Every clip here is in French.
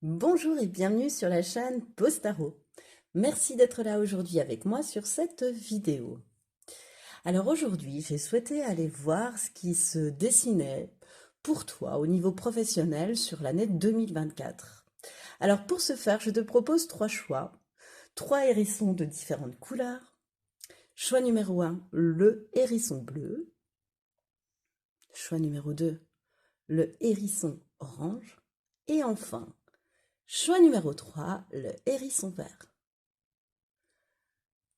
Bonjour et bienvenue sur la chaîne Postaro. Merci d'être là aujourd'hui avec moi sur cette vidéo. Alors aujourd'hui, j'ai souhaité aller voir ce qui se dessinait pour toi au niveau professionnel sur l'année 2024. Alors pour ce faire, je te propose trois choix, trois hérissons de différentes couleurs. Choix numéro 1, le hérisson bleu. Choix numéro 2, le hérisson orange. Et enfin, choix numéro 3, le hérisson vert.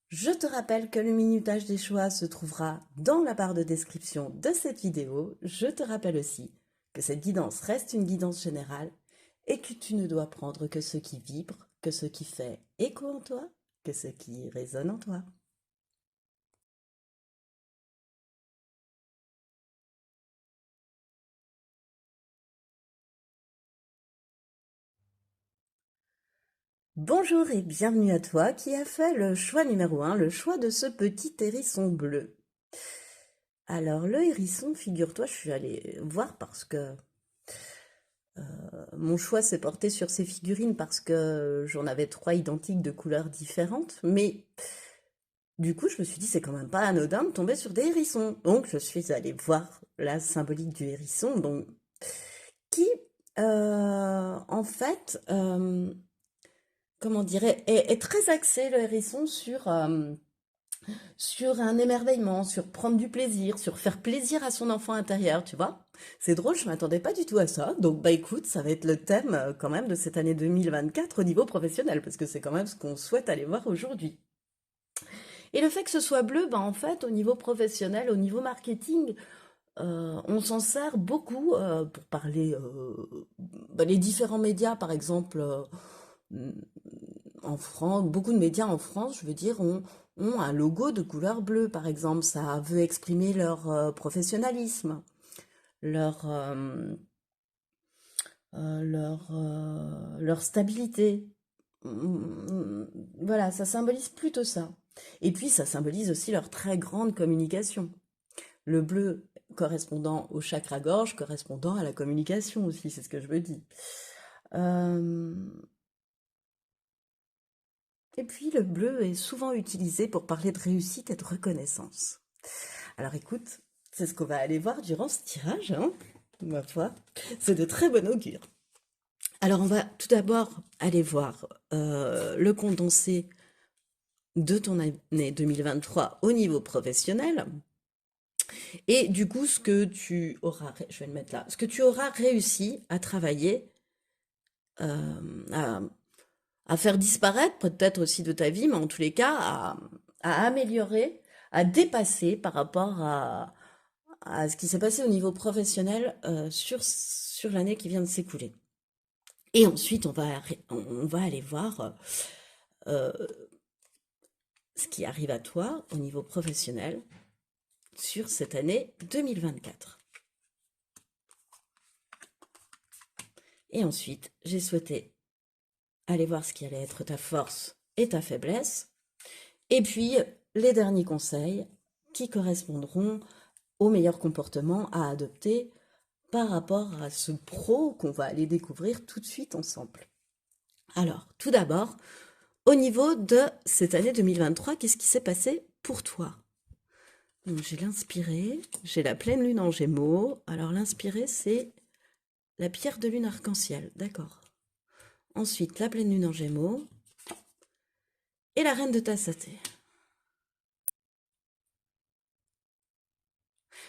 Je te rappelle que le minutage des choix se trouvera dans la barre de description de cette vidéo. Je te rappelle aussi que cette guidance reste une guidance générale et que tu ne dois prendre que ce qui vibre, que ce qui fait écho en toi, que ce qui résonne en toi. Bonjour et bienvenue à toi qui a fait le choix numéro 1, le choix de ce petit hérisson bleu. Alors le hérisson, figure-toi, je suis allée voir parce que mon choix s'est porté sur ces figurines parce que j'en avais trois identiques de couleurs différentes, mais du coup je me suis dit c'est quand même pas anodin de tomber sur des hérissons. Donc je suis allée voir la symbolique du hérisson, donc qui en fait, comment dirais, est très axé le hérisson sur un émerveillement, sur prendre du plaisir, sur faire plaisir à son enfant intérieur, tu vois? C'est drôle, je m'attendais pas du tout à ça. Donc, bah écoute, ça va être le thème quand même de cette année 2024 au niveau professionnel, parce que c'est quand même ce qu'on souhaite aller voir aujourd'hui. Et le fait que ce soit bleu, bah en fait, au niveau professionnel, au niveau marketing, on s'en sert beaucoup pour parler les différents médias, par exemple. En France, beaucoup de médias en France, je veux dire, ont un logo de couleur bleue, par exemple. Ça veut exprimer leur professionnalisme, leur, leur stabilité. Voilà, ça symbolise plutôt ça. Et puis, ça symbolise aussi leur très grande communication. Le bleu correspondant au chakra-gorge, correspondant à la communication aussi, c'est ce que je me dis. Euh, Et puis le bleu est souvent utilisé pour parler de réussite et de reconnaissance. Alors écoute, c'est ce qu'on va aller voir durant ce tirage, hein, ma foi. C'est de très bon augure. Alors on va tout d'abord aller voir le condensé de ton année 2023 au niveau professionnel. Et du coup, ce que tu auras, je vais le mettre là, ce que tu auras réussi à travailler, à faire disparaître, peut-être aussi de ta vie, mais en tous les cas, à améliorer, à dépasser par rapport à ce qui s'est passé au niveau professionnel sur l'année qui vient de s'écouler. Et ensuite, on va aller voir euh, ce qui arrive à toi au niveau professionnel sur cette année 2024. Et ensuite, j'ai souhaité aller voir ce qui allait être ta force et ta faiblesse. Et puis, les derniers conseils qui correspondront au meilleur comportement à adopter par rapport à ce pro qu'on va aller découvrir tout de suite ensemble. Alors, tout d'abord, au niveau de cette année 2023, qu'est-ce qui s'est passé pour toi? Donc, j'ai l'inspiré, j'ai la pleine lune en Gémeaux. Alors, l'inspiré, c'est la pierre de lune arc-en-ciel, d'accord. Ensuite, la pleine lune en Gémeaux et la reine de tasse.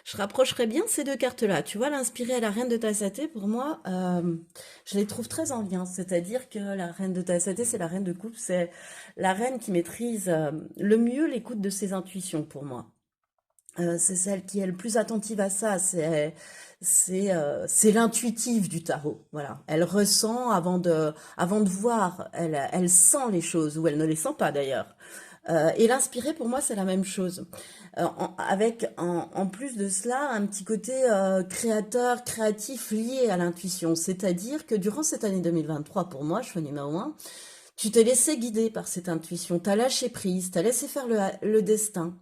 Je rapprocherais bien ces deux cartes-là. Tu vois, l'inspirée à la reine de Tassaté, pour moi, je les trouve très en lien. C'est-à-dire que la reine de Tassaté, c'est la reine de coupe, c'est la reine qui maîtrise le mieux l'écoute de ses intuitions pour moi. C'est celle qui est le plus attentive à ça. C'est l'intuitive du tarot. Voilà. Elle ressent avant de voir. Elle sent les choses ou elle ne les sent pas d'ailleurs. Et l'inspiré, pour moi, c'est la même chose. Avec, en plus de cela, un petit côté créateur, créatif lié à l'intuition. C'est-à-dire que durant cette année 2023, pour moi, choix numéro 1, tu t'es laissé guider par cette intuition. T'as lâché prise, t'as laissé faire le destin.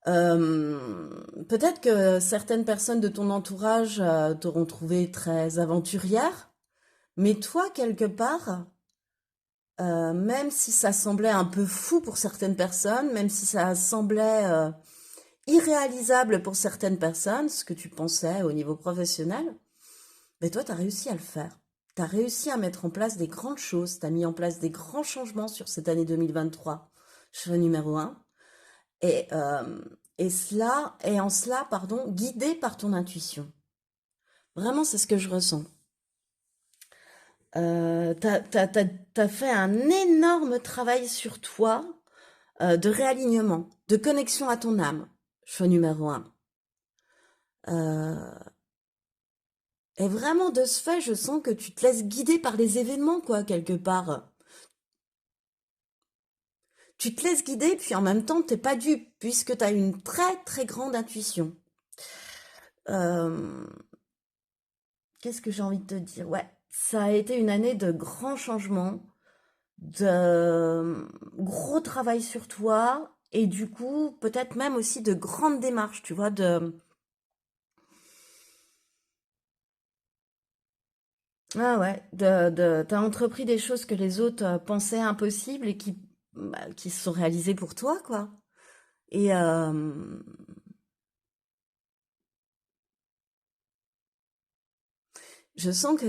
Peut-être que certaines personnes de ton entourage t'auront trouvé très aventurière, Mais toi, quelque part, même si ça semblait un peu fou pour certaines personnes, même si ça semblait irréalisable pour certaines personnes, ce que tu pensais au niveau professionnel, mais toi, tu as réussi à le faire. Tu as réussi à mettre en place des grandes choses, tu as mis en place des grands changements sur cette année 2023, choix numéro un. Et, euh, et en cela, pardon, guidé par ton intuition. Vraiment, c'est ce que je ressens. T'as fait un énorme travail sur toi, de réalignement, de connexion à ton âme. Choix numéro un. Euh, et vraiment, de ce fait, je sens que tu te laisses guider par les événements, quoi, quelque part. Tu te laisses guider, puis en même temps, t'es pas dupe, puisque tu as une très très grande intuition. Euh, Qu'est-ce que j'ai envie de te dire? Ouais, ça a été une année de grands changements, de gros travail sur toi, et du coup, peut-être même aussi de grandes démarches, tu vois, ah ouais, t'as entrepris des choses que les autres pensaient impossibles et qui se sont réalisées pour toi, quoi. Et je sens que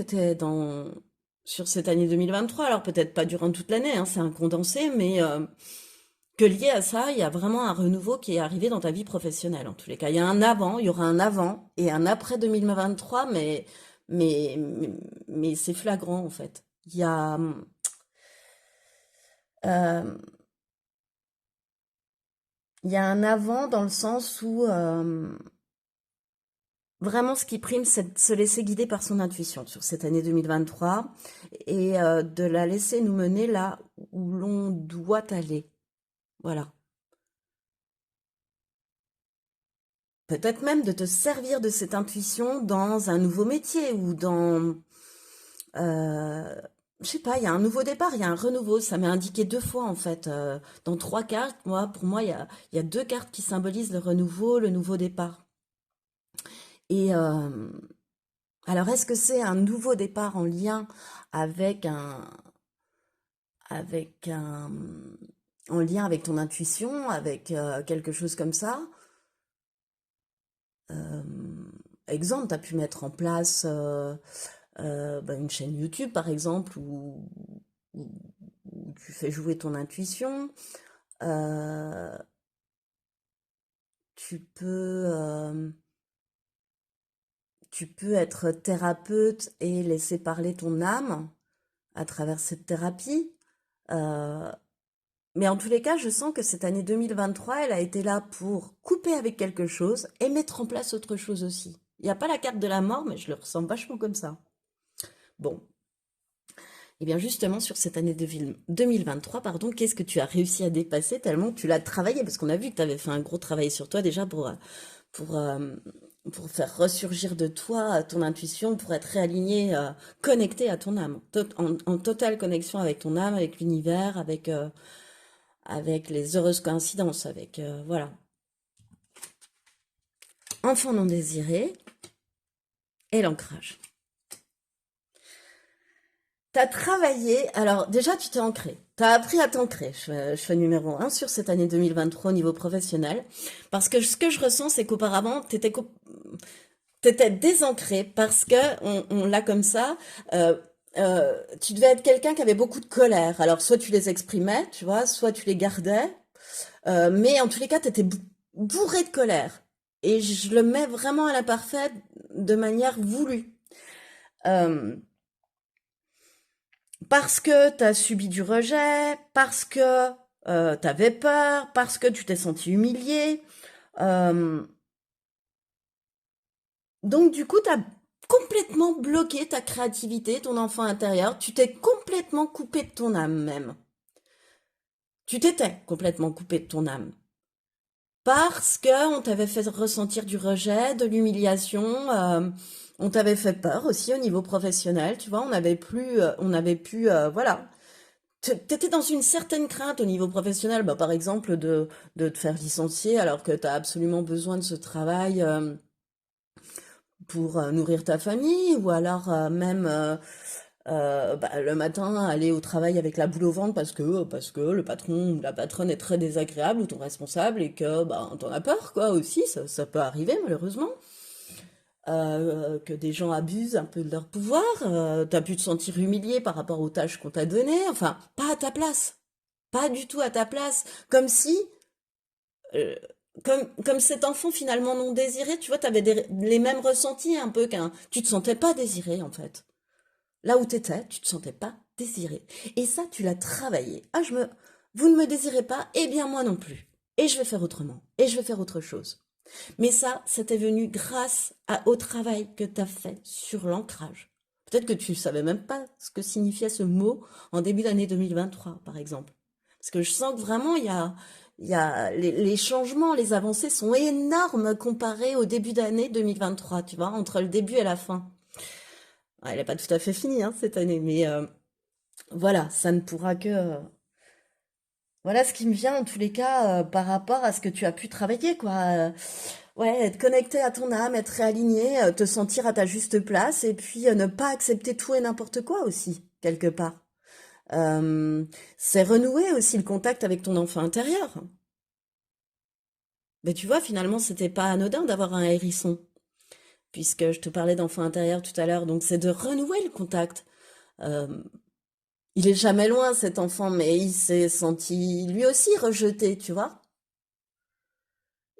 sur cette année 2023, alors peut-être pas durant toute l'année, hein, c'est un condensé, mais que lié à ça, il y a vraiment un renouveau qui est arrivé dans ta vie professionnelle, en tous les cas. Il y a un avant, il y aura un avant et un après 2023, mais, mais, mais c'est flagrant, en fait. Euh, il y a un avant dans le sens où vraiment ce qui prime, c'est de se laisser guider par son intuition sur cette année 2023 et de la laisser nous mener là où l'on doit aller. Voilà. Peut-être même de te servir de cette intuition dans un nouveau métier ou euh, je sais pas, il y a un nouveau départ, il y a un renouveau. Ça m'est indiqué deux fois en fait. Dans trois cartes, pour moi, il y a deux cartes qui symbolisent le renouveau, le nouveau départ. Et alors, est-ce que c'est un nouveau départ en lien avec avec un, en lien avec ton intuition, avec quelque chose comme ça? Euh, Exemple, tu as pu mettre en place une chaîne YouTube, par exemple, où- où tu fais jouer ton intuition. Euh, tu peux, euh, tu peux être thérapeute et laisser parler ton âme à travers cette thérapie. Euh, mais en tous les cas, je sens que cette année 2023, elle a été là pour couper avec quelque chose et mettre en place autre chose aussi. Il n'y a pas la carte de la mort, mais je le ressens vachement comme ça. Bon, et bien justement, sur cette année 2023, pardon, qu'est-ce que tu as réussi à dépasser tellement que tu l'as travaillé? Parce qu'on a vu que tu avais fait un gros travail sur toi déjà pour, euh, pour faire ressurgir de toi ton intuition, pour être réaligné, connecté à ton âme, en totale connexion avec ton âme, avec l'univers, avec les heureuses coïncidences, voilà. Enfant non désiré et l'ancrage. T'as travaillé, alors déjà tu t'es ancré. T'as appris à t'ancrer, choix numéro un sur cette année 2023 au niveau professionnel. Parce que ce que je ressens, c'est qu'auparavant, t'étais désancré parce que on l'a comme ça. euh, Tu devais être quelqu'un qui avait beaucoup de colère. Alors soit tu les exprimais, tu vois, soit tu les gardais. Mais en tous les cas, t'étais bourré de colère. Et je le mets vraiment à la parfaite de manière voulue. Euh, Parce que tu as subi du rejet, parce que tu avais peur, parce que tu t'es senti humilié. Euh, donc du coup, tu as complètement bloqué ta créativité, ton enfant intérieur. Tu t'es complètement coupé de ton âme même. Tu t'étais complètement coupé de ton âme. Parce que on t'avait fait ressentir du rejet, de l'humiliation, on t'avait fait peur aussi au niveau professionnel, tu vois, on avait pu, voilà, t'étais dans une certaine crainte au niveau professionnel, bah, par exemple de te faire licencier alors que tu as absolument besoin de ce travail pour nourrir ta famille, ou alors même Bah, le matin, aller au travail avec la boule au ventre parce que le patron ou la patronne est très désagréable ou ton responsable et que bah, t'en as peur, quoi, aussi, ça peut arriver malheureusement. Que des gens abusent un peu de leur pouvoir, t'as pu te sentir humilié par rapport aux tâches qu'on t'a données, enfin, pas à ta place, pas du tout à ta place, comme si, euh, comme cet enfant finalement non désiré, tu vois, t'avais les mêmes ressentis un peu tu te sentais pas désiré en fait. Là où t'étais, tu te sentais pas désiré. Et ça, tu l'as travaillé. Vous ne me désirez pas, eh bien moi non plus. Et je vais faire autrement. Et je vais faire autre chose. Mais ça, c'était venu grâce au travail que tu as fait sur l'ancrage. Peut-être que tu ne savais même pas ce que signifiait ce mot en début d'année 2023, par exemple. Parce que je sens que vraiment, les changements, les avancées sont énormes comparés au début d'année 2023, tu vois, entre le début et la fin. Ouais, elle n'est pas tout à fait finie, hein, cette année, mais voilà, ça ne pourra que... voilà ce qui me vient en tous les cas par rapport à ce que tu as pu travailler, quoi. Ouais, être connecté à ton âme, être réaligné, te sentir à ta juste place et puis ne pas accepter tout et n'importe quoi aussi, quelque part. C'est renouer aussi le contact avec ton enfant intérieur. Mais tu vois, finalement, c'était pas anodin d'avoir un hérisson, puisque je te parlais d'enfant intérieur tout à l'heure, donc c'est de renouer le contact. Euh, il est jamais loin, cet enfant, mais il s'est senti lui aussi rejeté, tu vois.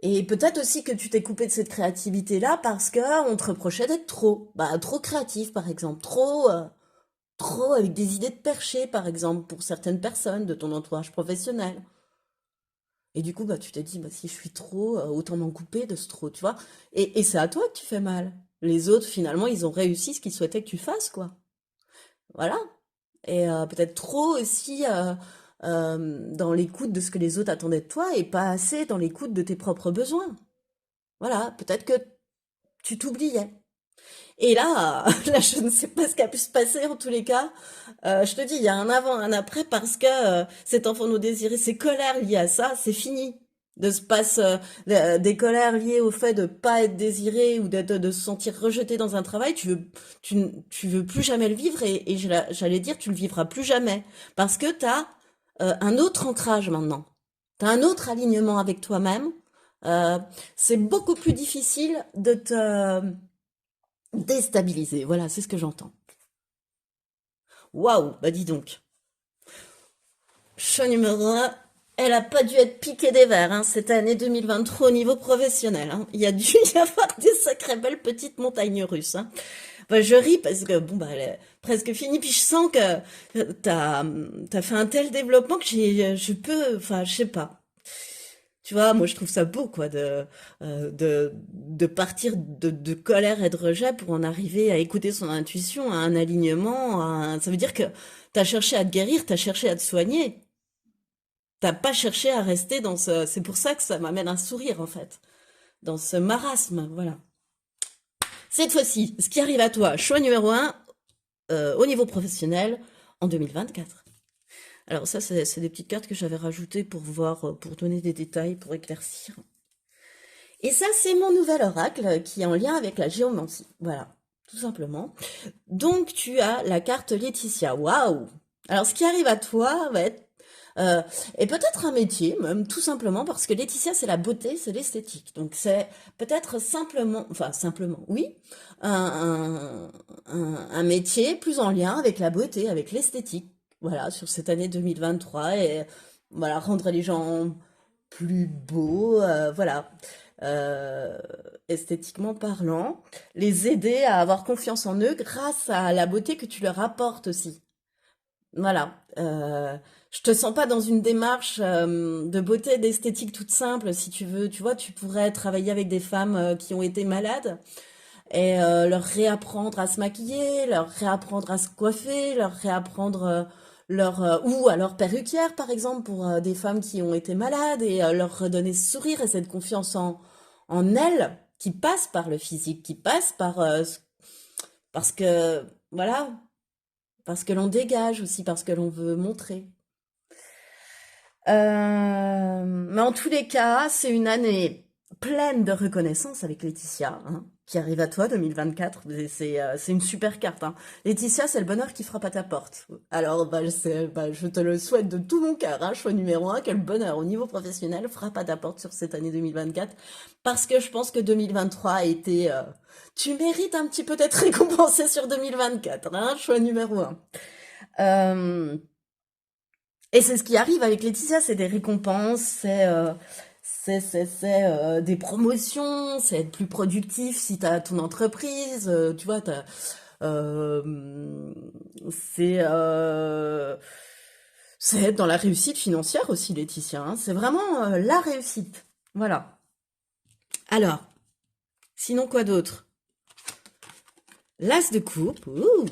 Et peut-être aussi que tu t'es coupé de cette créativité-là parce que on te reprochait d'être trop, bah, trop créatif par exemple, trop avec des idées de perché par exemple pour certaines personnes de ton entourage professionnel. Et du coup, bah, tu t'es dit, bah, si je suis trop, autant m'en couper de ce trop, tu vois. Et c'est à toi que tu fais mal. Les autres, finalement, ils ont réussi ce qu'ils souhaitaient que tu fasses, quoi. Voilà. Et peut-être trop aussi dans l'écoute de ce que les autres attendaient de toi et pas assez dans l'écoute de tes propres besoins. Voilà, peut-être que tu t'oubliais. Et là, là, je ne sais pas ce qui a pu se passer en tous les cas. Je te dis, il y a un avant, un après parce que cet enfant non désiré, ces colères liées à ça, c'est fini. De se passe des colères liées au fait de pas être désiré ou de se sentir rejeté dans un travail, tu veux plus jamais le vivre et j'allais dire tu le vivras plus jamais parce que t'as un autre ancrage maintenant. T'as un autre alignement avec toi-même. Euh, c'est beaucoup plus difficile de te déstabiliser. Voilà, c'est ce que j'entends. Waouh, bah dis donc. Choix numéro un, elle a pas dû être piquée des verres hein, cette année 2023 au niveau professionnel. Hein. Il y a dû y avoir des sacrées belles petites montagnes russes. Hein. Bah, je ris parce que bon bah elle est presque finie puis je sens que t'as fait un tel développement que je peux enfin je sais pas. Tu vois, moi je trouve ça beau quoi de partir de colère et de rejet pour en arriver à écouter son intuition, à un alignement, ça veut dire que t'as cherché à te guérir, t'as cherché à te soigner. T'as pas cherché à rester dans ce... C'est pour ça que ça m'amène un sourire, en fait. Dans ce marasme, voilà. Cette fois-ci, ce qui arrive à toi, choix numéro un, au niveau professionnel, en 2024. Alors ça, c'est des petites cartes que j'avais rajoutées pour voir, pour donner des détails, pour éclaircir. Et ça, c'est mon nouvel oracle qui est en lien avec la géomancie. Voilà, tout simplement. Donc, tu as la carte Laetitia. Waouh! Alors, ce qui arrive à toi va être euh, et peut-être un métier, même tout simplement parce que Laetitia, c'est la beauté, c'est l'esthétique. Donc c'est peut-être simplement, enfin simplement, oui, un métier plus en lien avec la beauté, avec l'esthétique. Voilà, sur cette année 2023 et voilà, rendre les gens plus beaux, voilà, euh, esthétiquement parlant, les aider à avoir confiance en eux grâce à la beauté que tu leur apportes aussi. Voilà. Je te sens pas dans une démarche de beauté et d'esthétique toute simple. Si tu veux, tu vois, tu pourrais travailler avec des femmes qui ont été malades et leur réapprendre à se maquiller, leur réapprendre à se coiffer, leur réapprendre ou alors perruquière par exemple pour des femmes qui ont été malades et leur redonner ce sourire et cette confiance en elles qui passe par le physique, qui passe par parce que voilà, parce que l'on dégage aussi, parce que l'on veut montrer. Mais en tous les cas, c'est une année pleine de reconnaissance avec Laetitia, hein. qui arrive à toi, 2024. C'est une super carte, hein. Laetitia, c'est le bonheur qui frappe à ta porte. Alors, je te le souhaite de tout mon cœur, hein, choix numéro un, que le bonheur au niveau professionnel frappe à ta porte sur cette année 2024. Parce que je pense que 2023 a été... tu mérites un petit peu d'être récompensé sur 2024, hein, choix numéro un. Euh, et c'est ce qui arrive avec Laetitia, c'est des récompenses, c'est des promotions, c'est être plus productif si tu as ton entreprise, tu vois, euh, c'est c'est être dans la réussite financière aussi, Laetitia, hein. C'est vraiment la réussite. Voilà. Alors, sinon quoi d'autre? L'as de coupe, ouh,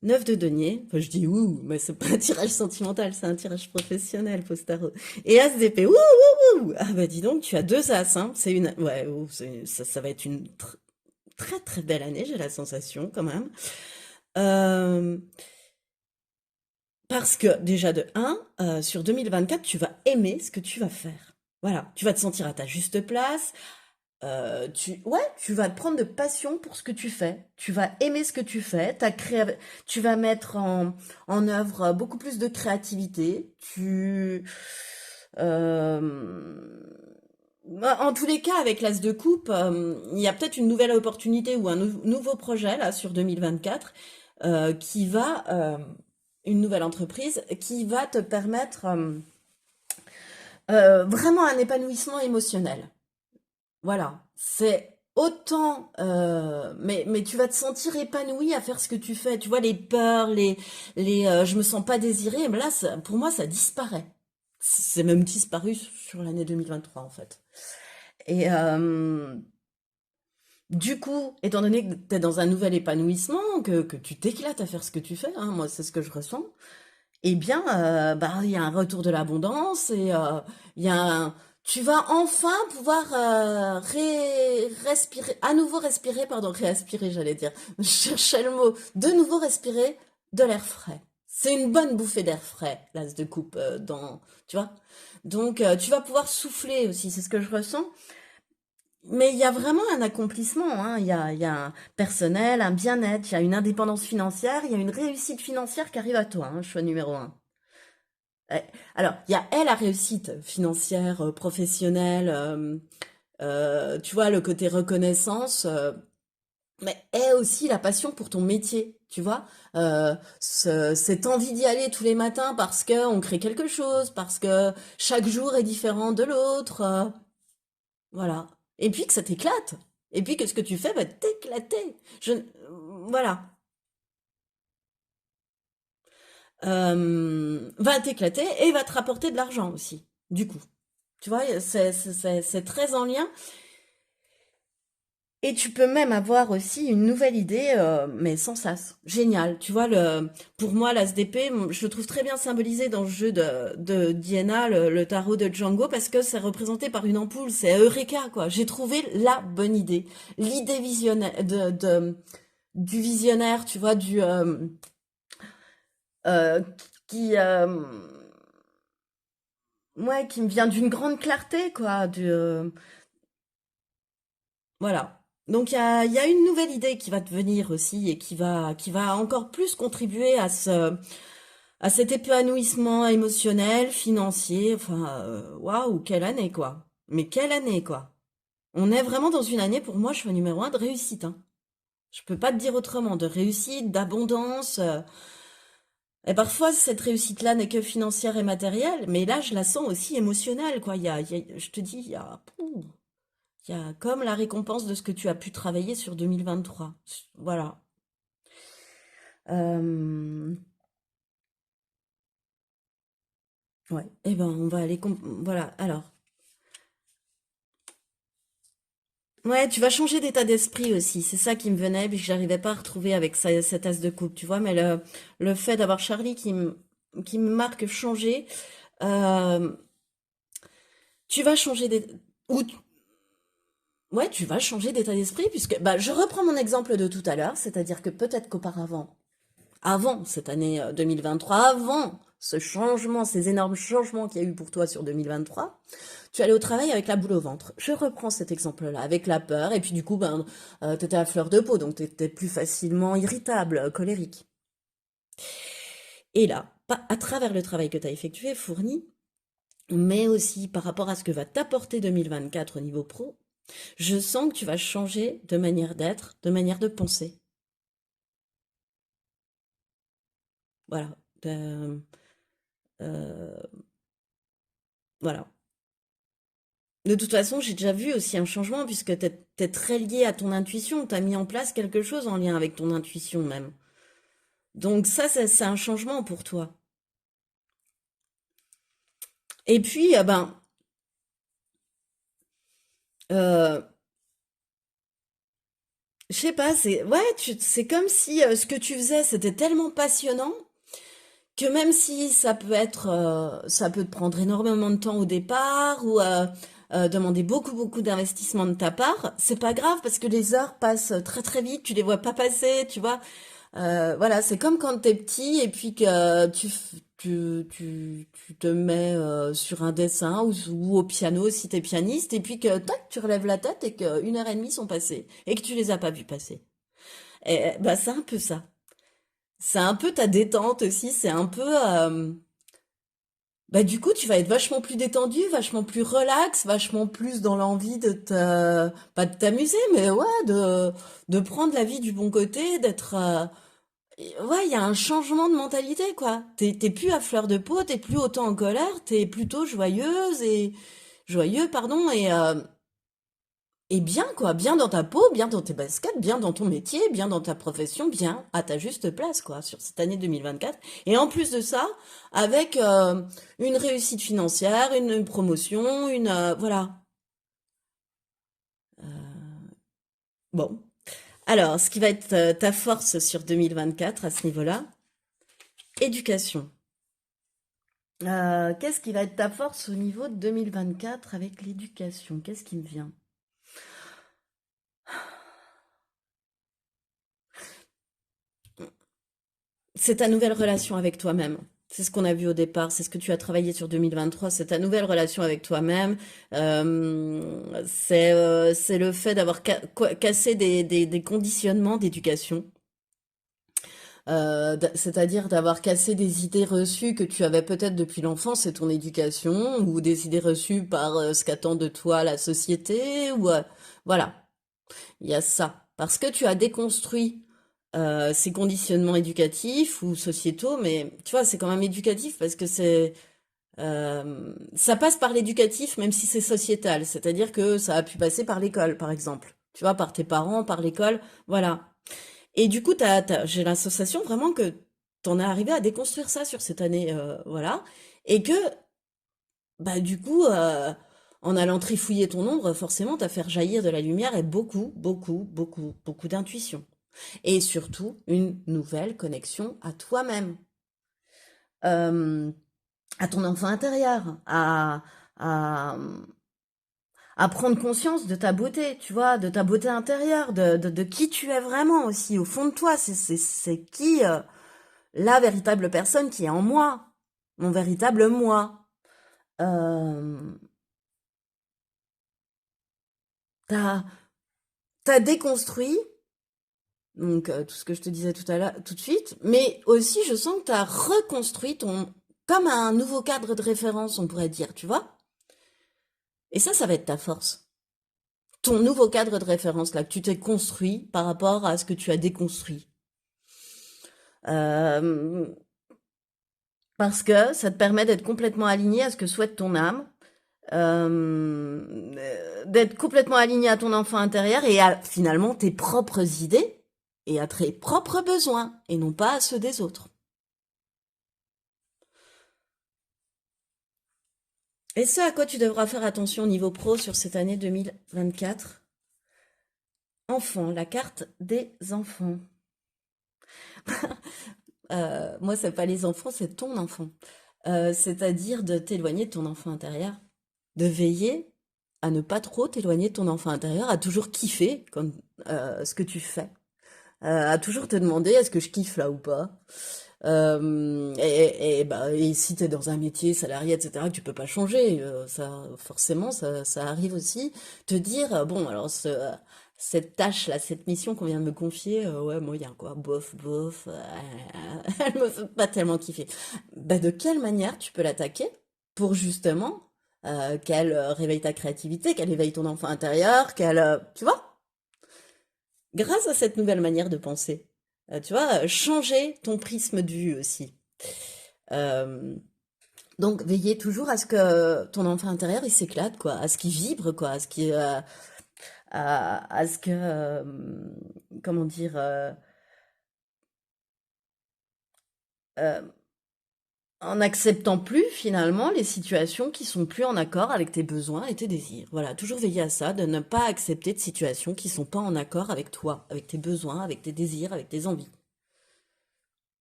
9 de denier, enfin je dis ouh, mais c'est pas un tirage sentimental, c'est un tirage professionnel, Postaro. Et as d'épée, ouh, ouh, ouh. Ah bah dis donc, tu as deux as, hein. C'est une, ouais, ouh, ça va être une très très belle année, j'ai la sensation quand même. Euh, Parce que déjà de un, sur 2024, tu vas aimer ce que tu vas faire. Voilà, tu vas te sentir à ta juste place. Ouais, tu vas te prendre de passion pour ce que tu fais. Tu vas aimer ce que tu fais. Tu vas mettre en œuvre beaucoup plus de créativité. En tous les cas, avec l'As de coupe, il y a peut-être une nouvelle opportunité ou un nouveau projet là sur 2024 qui va, une nouvelle entreprise qui va te permettre vraiment un épanouissement émotionnel. Voilà, c'est autant, mais tu vas te sentir épanoui à faire ce que tu fais. Tu vois, les peurs, je me sens pas désirée, mais là, pour moi, ça disparaît. C'est même disparu sur l'année 2023, en fait. Et du coup, étant donné que tu es dans un nouvel épanouissement, que tu t'éclates à faire ce que tu fais, hein, moi, c'est ce que je ressens, eh bien, bah, il y a un retour de l'abondance et il y a tu vas enfin pouvoir respirer, à nouveau respirer, pardon, réaspirer, j'allais dire. Je cherchais le mot. De nouveau respirer de l'air frais. C'est une bonne bouffée d'air frais, l'as de coupe, tu vois. Donc, tu vas pouvoir souffler aussi, c'est ce que je ressens. Mais il y a vraiment un accomplissement, hein. Il y a un personnel, un bien-être, il y a une indépendance financière, il y a une réussite financière qui arrive à toi, hein, choix numéro un. Ouais. Alors, il y a la réussite financière, professionnelle, tu vois, le côté reconnaissance, mais est aussi la passion pour ton métier, tu vois. Cette envie d'y aller tous les matins parce que on crée quelque chose, parce que chaque jour est différent de l'autre, voilà. Et puis que ça t'éclate. Et puis que ce que tu fais va t'éclater. Voilà. Va t'éclater et va te rapporter de l'argent aussi, du coup. Tu vois, c'est très en lien. Et tu peux même avoir aussi une nouvelle idée, mais sans sas. Génial. Tu vois, pour moi, l'ASDP, je le trouve très bien symbolisé dans le jeu de Diana, le tarot de Django, parce que c'est représenté par une ampoule. C'est Eureka, quoi. J'ai trouvé la bonne idée. L'idée visionnaire, du visionnaire, tu vois, euh, qui, ouais, qui me vient d'une grande clarté, quoi. Voilà. Donc il y a une nouvelle idée qui va te venir aussi et qui va encore plus contribuer à cet épanouissement émotionnel, financier. Enfin, waouh, quelle année quoi. Mais quelle année quoi. On est vraiment dans une année pour moi, je suis numéro un de réussite, hein. Je peux pas te dire autrement, de réussite, d'abondance. Et parfois cette réussite-là n'est que financière et matérielle, mais là je la sens aussi émotionnelle quoi. Je te dis, il y a comme la récompense de ce que tu as pu travailler sur 2023. Voilà. Euh, ouais. Eh ben, on va aller. Voilà. Alors. Ouais, tu vas changer d'état d'esprit aussi. C'est ça qui me venait, puis que j'arrivais pas à retrouver avec cette as de coupe, tu vois. Mais le fait d'avoir Charlie qui me marque changer, euh, tu vas changer ou ouais, tu vas changer d'état d'esprit puisque bah, je reprends mon exemple de tout à l'heure, c'est-à-dire que peut-être qu'auparavant avant cette année 2023, avant ce changement, ces énormes changements qu'il y a eu pour toi sur 2023, tu allais au travail avec la boule au ventre. Je reprends cet exemple-là, avec la peur, et puis du coup, ben, t'étais à fleur de peau, donc t'étais plus facilement irritable, colérique. Et là, à travers le travail que tu as effectué, fourni, mais aussi par rapport à ce que va t'apporter 2024 au niveau pro, je sens que tu vas changer de manière d'être, de manière de penser. Voilà. Euh, voilà. De toute façon, j'ai déjà vu aussi un changement puisque tu es très lié à ton intuition. Tu as mis en place quelque chose en lien avec ton intuition même. Donc ça, c'est un changement pour toi. Et puis, euh, je sais pas, c'est comme si ce que tu faisais, c'était tellement passionnant que même si ça peut te prendre énormément de temps au départ ou demander beaucoup d'investissement de ta part, c'est pas grave parce que les heures passent très très vite, tu les vois pas passer, tu vois. Voilà, c'est comme quand t'es petit et puis que tu te mets sur un dessin ou au piano si t'es pianiste et puis que tac, tu relèves la tête et que 1 heure et demie sont passées et que tu les as pas vus passer. Et bah c'est un peu ça. C'est un peu ta détente aussi, c'est un peu bah du coup tu vas être vachement plus détendu, vachement plus relax, vachement plus dans l'envie de te pas de t'amuser mais ouais de prendre la vie du bon côté, d'être ouais, il y a un changement de mentalité, quoi. T'es plus à fleur de peau, t'es plus autant en colère, t'es plutôt joyeux, pardon, et bien, quoi. Bien dans ta peau, bien dans tes baskets, bien dans ton métier, bien dans ta profession, bien à ta juste place, quoi, sur cette année 2024. Et en plus de ça, avec une réussite financière, une promotion, voilà. Bon. Alors, ce qui va être ta force sur 2024 à ce niveau-là, éducation. Qu'est-ce qui va être ta force au niveau de 2024 avec l'éducation? Qu'est-ce qui me vient? C'est ta nouvelle relation avec toi-même. C'est ce qu'on a vu au départ, c'est ce que tu as travaillé sur 2023, c'est ta nouvelle relation avec toi-même. C'est le fait d'avoir cassé des conditionnements d'éducation. C'est-à-dire d'avoir cassé des idées reçues que tu avais peut-être depuis l'enfance et ton éducation, ou des idées reçues par ce qu'attend de toi la société, ou voilà. Il y a ça. Parce que tu as déconstruit ces conditionnements éducatifs ou sociétaux, mais tu vois, c'est quand même éducatif parce que ça passe par l'éducatif, même si c'est sociétal. C'est-à-dire que ça a pu passer par l'école, par exemple. Tu vois, par tes parents, par l'école, voilà. Et du coup, j'ai la sensation vraiment que t'en es arrivé à déconstruire ça sur cette année, voilà. Et que, bah, du coup, en allant trifouiller ton ombre, forcément, t'as fait jaillir de la lumière et beaucoup d'intuition. Et surtout, une nouvelle connexion à toi-même, euh, à ton enfant intérieur, à, à prendre conscience de ta beauté, tu vois, de ta beauté intérieure, de qui tu es vraiment aussi, au fond de toi. C'est qui la véritable personne qui est en moi, mon véritable moi. Euh, t'as, t'as déconstruit, donc tout ce que je te disais tout à l'heure, tout de suite, mais aussi je sens que t'as reconstruit comme un nouveau cadre de référence, on pourrait dire, tu vois. Et ça va être ta force. Ton nouveau cadre de référence, là, que tu t'es construit par rapport à ce que tu as déconstruit. Euh, Parce que ça te permet d'être complètement aligné à ce que souhaite ton âme, d'être complètement aligné à ton enfant intérieur et à finalement tes propres idées et à tes propres besoins et non pas à ceux des autres. Et ce à quoi tu devras faire attention au niveau pro sur cette année 2024? Enfant, la carte des enfants. Moi, c'est pas les enfants, c'est ton enfant. C'est-à-dire de t'éloigner de ton enfant intérieur, de veiller à ne pas trop t'éloigner de ton enfant intérieur, à toujours kiffer ce que tu fais, à toujours te demander est-ce que je kiffe là ou pas. Et si tu es dans un métier salarié, etc., que tu peux pas changer, ça, forcément, ça arrive aussi. Te dire, bon, alors, cette tâche-là, cette mission qu'on vient de me confier, ouais, moyen, quoi, bof, bof, elle me fait pas tellement kiffer. Bah, de quelle manière tu peux l'attaquer pour justement qu'elle réveille ta créativité, qu'elle éveille ton enfant intérieur, tu vois, grâce à cette nouvelle manière de penser, tu vois, changer ton prisme de vue aussi. Euh, donc, veiller toujours à ce que ton enfant intérieur, il s'éclate, quoi, à ce qu'il vibre, quoi, à ce que, comment dire, euh, en n'acceptant plus finalement les situations qui sont plus en accord avec tes besoins et tes désirs. Voilà, toujours veiller à ça, de ne pas accepter de situations qui sont pas en accord avec toi, avec tes besoins, avec tes désirs, avec tes envies.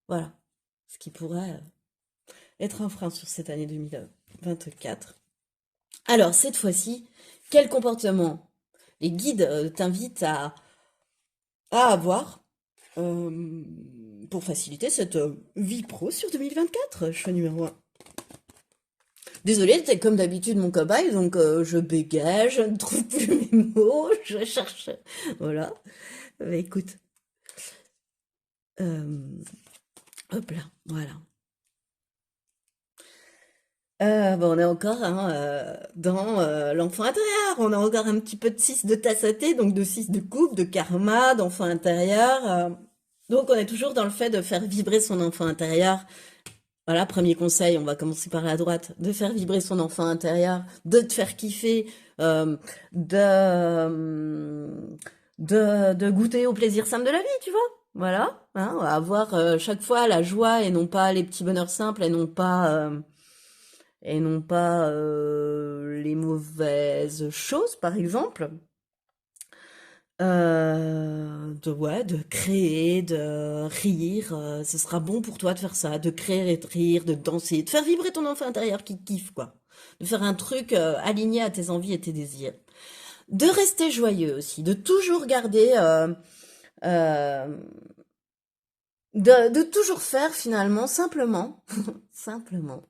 Voilà, ce qui pourrait être un frein sur cette année 2024. Alors, cette fois-ci, quel comportement les guides t'invitent à avoir euh, pour faciliter cette vie pro sur 2024, choix numéro un. Désolée, t'es comme d'habitude mon cobaye, donc je bégaye, je ne trouve plus mes mots, je cherche. Voilà. Bah, écoute, euh, hop là, voilà. Bon, on est encore hein, dans l'enfant intérieur. On a encore un petit peu de 6 de tasse à thé, donc de 6 de coupe, de karma, d'enfant intérieur. Donc on est toujours dans le fait de faire vibrer son enfant intérieur. Voilà, premier conseil, on va commencer par la droite, de faire vibrer son enfant intérieur, de te faire kiffer, euh, de, de goûter au plaisir simple de la vie, tu vois. Voilà, hein, avoir chaque fois la joie et non pas les petits bonheurs simples et non pas les mauvaises choses, par exemple. Ouais, de créer, de rire, ce sera bon pour toi de faire ça, de créer et de rire, de danser, de faire vibrer ton enfant intérieur qui kiffe, quoi. De faire un truc aligné à tes envies et tes désirs. De rester joyeux aussi, de toujours garder, euh, de toujours faire finalement, simplement, simplement,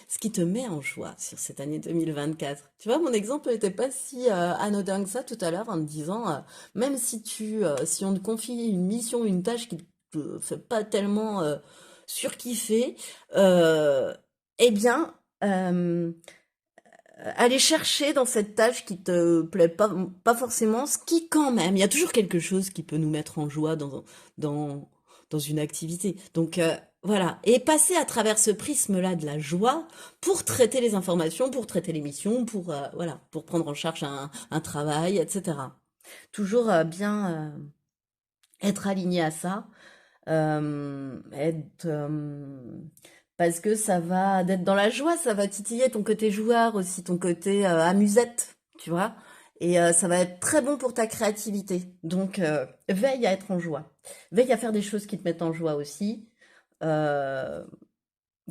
ce qui te met en joie sur cette année 2024. Tu vois, mon exemple n'était pas si anodin que ça tout à l'heure en te disant, même si on te confie une mission, une tâche qui te fait pas tellement surkiffer, euh, eh bien, aller chercher dans cette tâche qui te plaît pas forcément, ce qui quand même, il y a toujours quelque chose qui peut nous mettre en joie dans, dans une activité. Donc voilà, et passer à travers ce prisme-là de la joie pour traiter les informations, pour traiter les missions, pour voilà, pour prendre en charge un travail, etc. Toujours bien être aligné à ça, être parce que ça va d'être dans la joie, ça va titiller ton côté joueur aussi, ton côté amusette, tu vois. Et ça va être très bon pour ta créativité. Donc, veille à être en joie. Veille à faire des choses qui te mettent en joie aussi. Euh,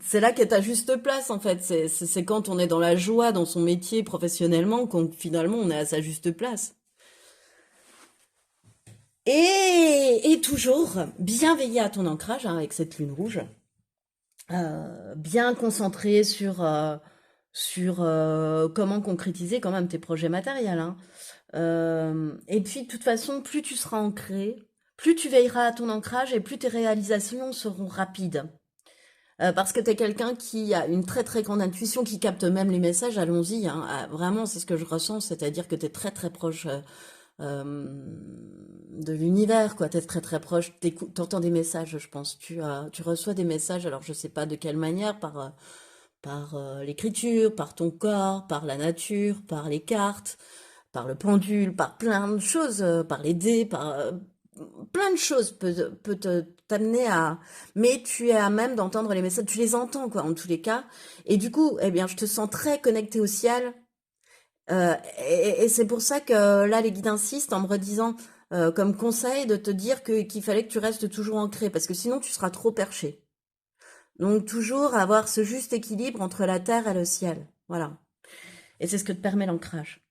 c'est là qu'est ta juste place, en fait. C'est quand on est dans la joie, dans son métier, professionnellement, qu'on finalement on est à sa juste place. Et toujours bien veiller à ton ancrage hein, avec cette lune rouge. Bien concentré sur comment concrétiser quand même tes projets matériels, hein. Et puis, de toute façon, plus tu seras ancré, plus tu veilleras à ton ancrage et plus tes réalisations seront rapides. Parce que tu es quelqu'un qui a une très très grande intuition, qui capte même les messages, allons-y, hein. Vraiment, c'est ce que je ressens, c'est-à-dire que tu es très très proche de l'univers, quoi. T'es très très proche, t'entends des messages, je pense. Tu reçois des messages, alors je sais pas de quelle manière, par l'écriture, par ton corps, par la nature, par les cartes, par le pendule, par plein de choses, par les dés, par plein de choses peut t'amener à. Mais tu es à même d'entendre les messages, tu les entends, quoi, en tous les cas. Et du coup, eh bien, je te sens très connecté au ciel, et c'est pour ça que là, les guides insistent en me redisant comme conseil de te dire qu'il fallait que tu restes toujours ancré, parce que sinon tu seras trop perché. Donc toujours avoir ce juste équilibre entre la terre et le ciel. Voilà. Et c'est ce que te permet l'ancrage.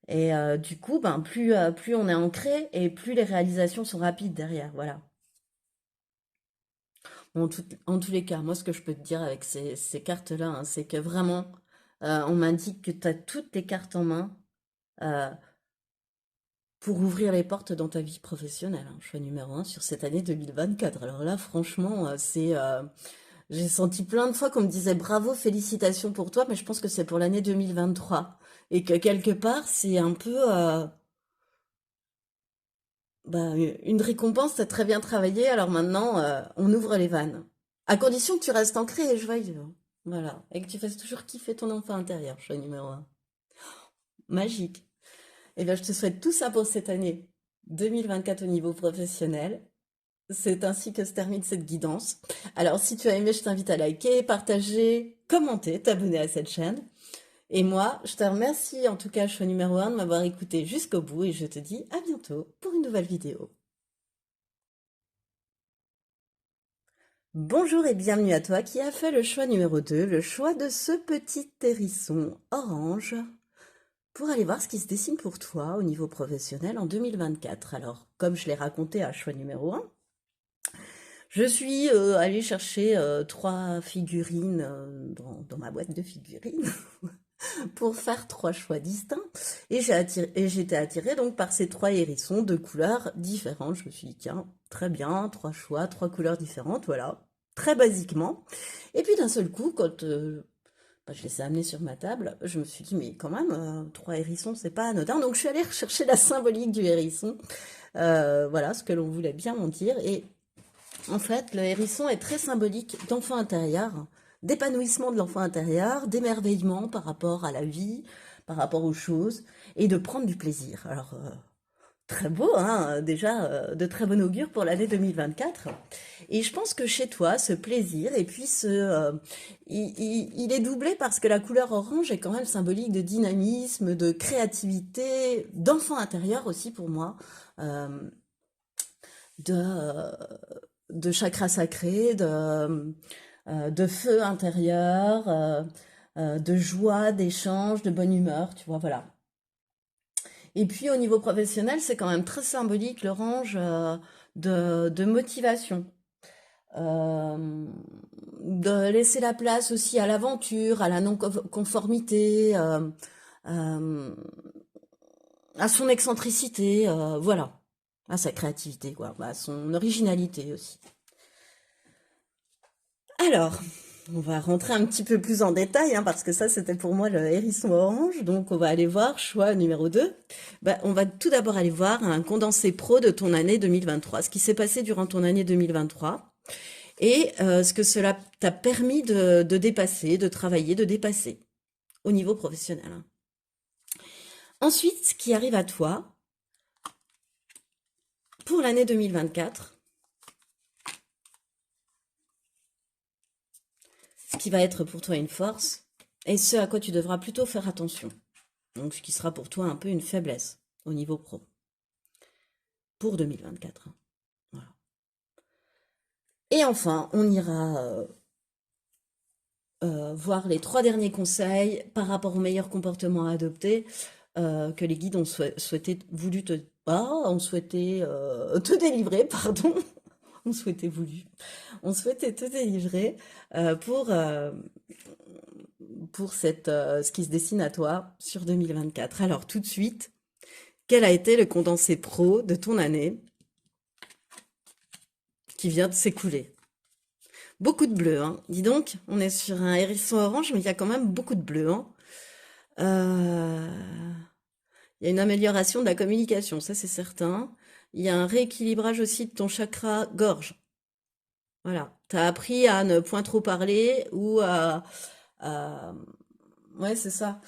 Et du coup, ben, plus on est ancré et plus les réalisations sont rapides derrière. Voilà. En tous les cas, moi, ce que je peux te dire avec ces cartes-là, hein, c'est que vraiment, on m'indique que tu as toutes les cartes en main euh, pour ouvrir les portes dans ta vie professionnelle, hein. Choix numéro un sur cette année 2024. Alors là, franchement, j'ai senti plein de fois qu'on me disait bravo, félicitations pour toi, mais je pense que c'est pour l'année 2023. Et que quelque part, c'est un peu bah, une récompense, t'as très bien travaillé, alors maintenant, on ouvre les vannes. À condition que tu restes ancré et joyeux, hein. Voilà. Et que tu fasses toujours kiffer ton enfant intérieur, choix numéro un. Magique. Et bien, je te souhaite tout ça pour cette année 2024 au niveau professionnel. C'est ainsi que se termine cette guidance. Alors, si tu as aimé, je t'invite à liker, partager, commenter, t'abonner à cette chaîne. Et moi, je te remercie en tout cas, choix numéro un, de m'avoir écouté jusqu'au bout et je te dis à bientôt pour une nouvelle vidéo. Bonjour et bienvenue à toi qui a fait le choix numéro 2, le choix de ce petit hérisson orange pour aller voir ce qui se dessine pour toi au niveau professionnel en 2024. Alors, comme je l'ai raconté à choix numéro un, je suis allée chercher trois figurines dans ma boîte de figurines pour faire trois choix distincts. Et j'étais attirée donc par ces trois hérissons de couleurs différentes. Je me suis dit, tiens, très bien, trois choix, trois couleurs différentes, voilà, très basiquement. Et puis d'un seul coup, quand bah, je les ai amenés sur ma table, je me suis dit, mais quand même, trois hérissons, c'est pas anodin. Donc je suis allée rechercher la symbolique du hérisson, voilà, ce que l'on voulait bien m'en dire. Et en fait, le hérisson est très symbolique d'enfant intérieur, d'épanouissement de l'enfant intérieur, d'émerveillement par rapport à la vie, par rapport aux choses, et de prendre du plaisir. Alors, très beau, hein, déjà, de très bon augure pour l'année 2024. Et je pense que chez toi, ce plaisir, et puis il est doublé parce que la couleur orange est quand même symbolique de dynamisme, de créativité, d'enfant intérieur aussi pour moi, euh, de, de chakra sacré, de feu intérieur, de joie, d'échange, de bonne humeur, tu vois, voilà. Et puis au niveau professionnel, c'est quand même très symbolique l'orange de motivation, euh, de laisser la place aussi à l'aventure, à la non-conformité, euh, à son excentricité, voilà, à sa créativité, quoi, à son originalité aussi. Alors, on va rentrer un petit peu plus en détail, hein, parce que ça, c'était pour moi le hérisson orange. Donc, on va aller voir, choix numéro 2. Bah, on va tout d'abord aller voir un condensé pro de ton année 2023, ce qui s'est passé durant ton année 2023 et ce que cela t'a permis de dépasser, de travailler, de dépasser au niveau professionnel, hein. Ensuite, ce qui arrive à toi pour l'année 2024, ce qui va être pour toi une force et ce à quoi tu devras plutôt faire attention. Donc, ce qui sera pour toi un peu une faiblesse au niveau pro pour 2024, hein. Voilà. Et enfin, on ira voir les trois derniers conseils par rapport au meilleur comportement à adopter que les guides ont ont souhaité te délivrer, pardon. On souhaitait on souhaitait te délivrer pour ce qui se dessine à toi sur 2024. Alors tout de suite, quel a été le condensé pro de ton année qui vient de s'écouler? Beaucoup de bleu, hein. Dis donc, on est sur un hérisson orange, mais il y a quand même beaucoup de bleu, hein. Euh, Il y a une amélioration de la communication, ça c'est certain. Il y a un rééquilibrage aussi de ton chakra gorge. Voilà. Tu as appris à ne point trop parler ou à- ouais, c'est ça.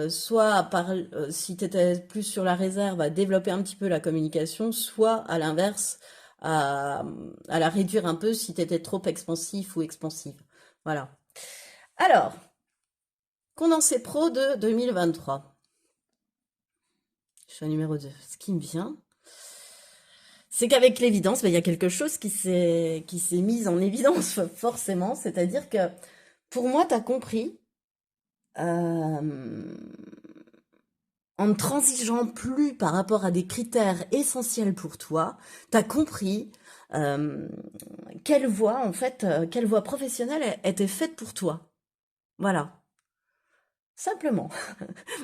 Soit si tu étais plus sur la réserve, à développer un petit peu la communication, soit à l'inverse, à, à la réduire un peu si tu étais trop expansif ou expansive. Voilà. Alors, condensé pro de 2023. Je suis à numéro 2. Ce qui me vient, c'est qu'avec l'évidence, ben, il y a quelque chose qui s'est mis en évidence forcément. C'est-à-dire que pour moi, tu as compris, euh, en ne transigeant plus par rapport à des critères essentiels pour toi, tu as compris Euh, quelle voie, en fait, quelle voie professionnelle était faite pour toi? Voilà, simplement.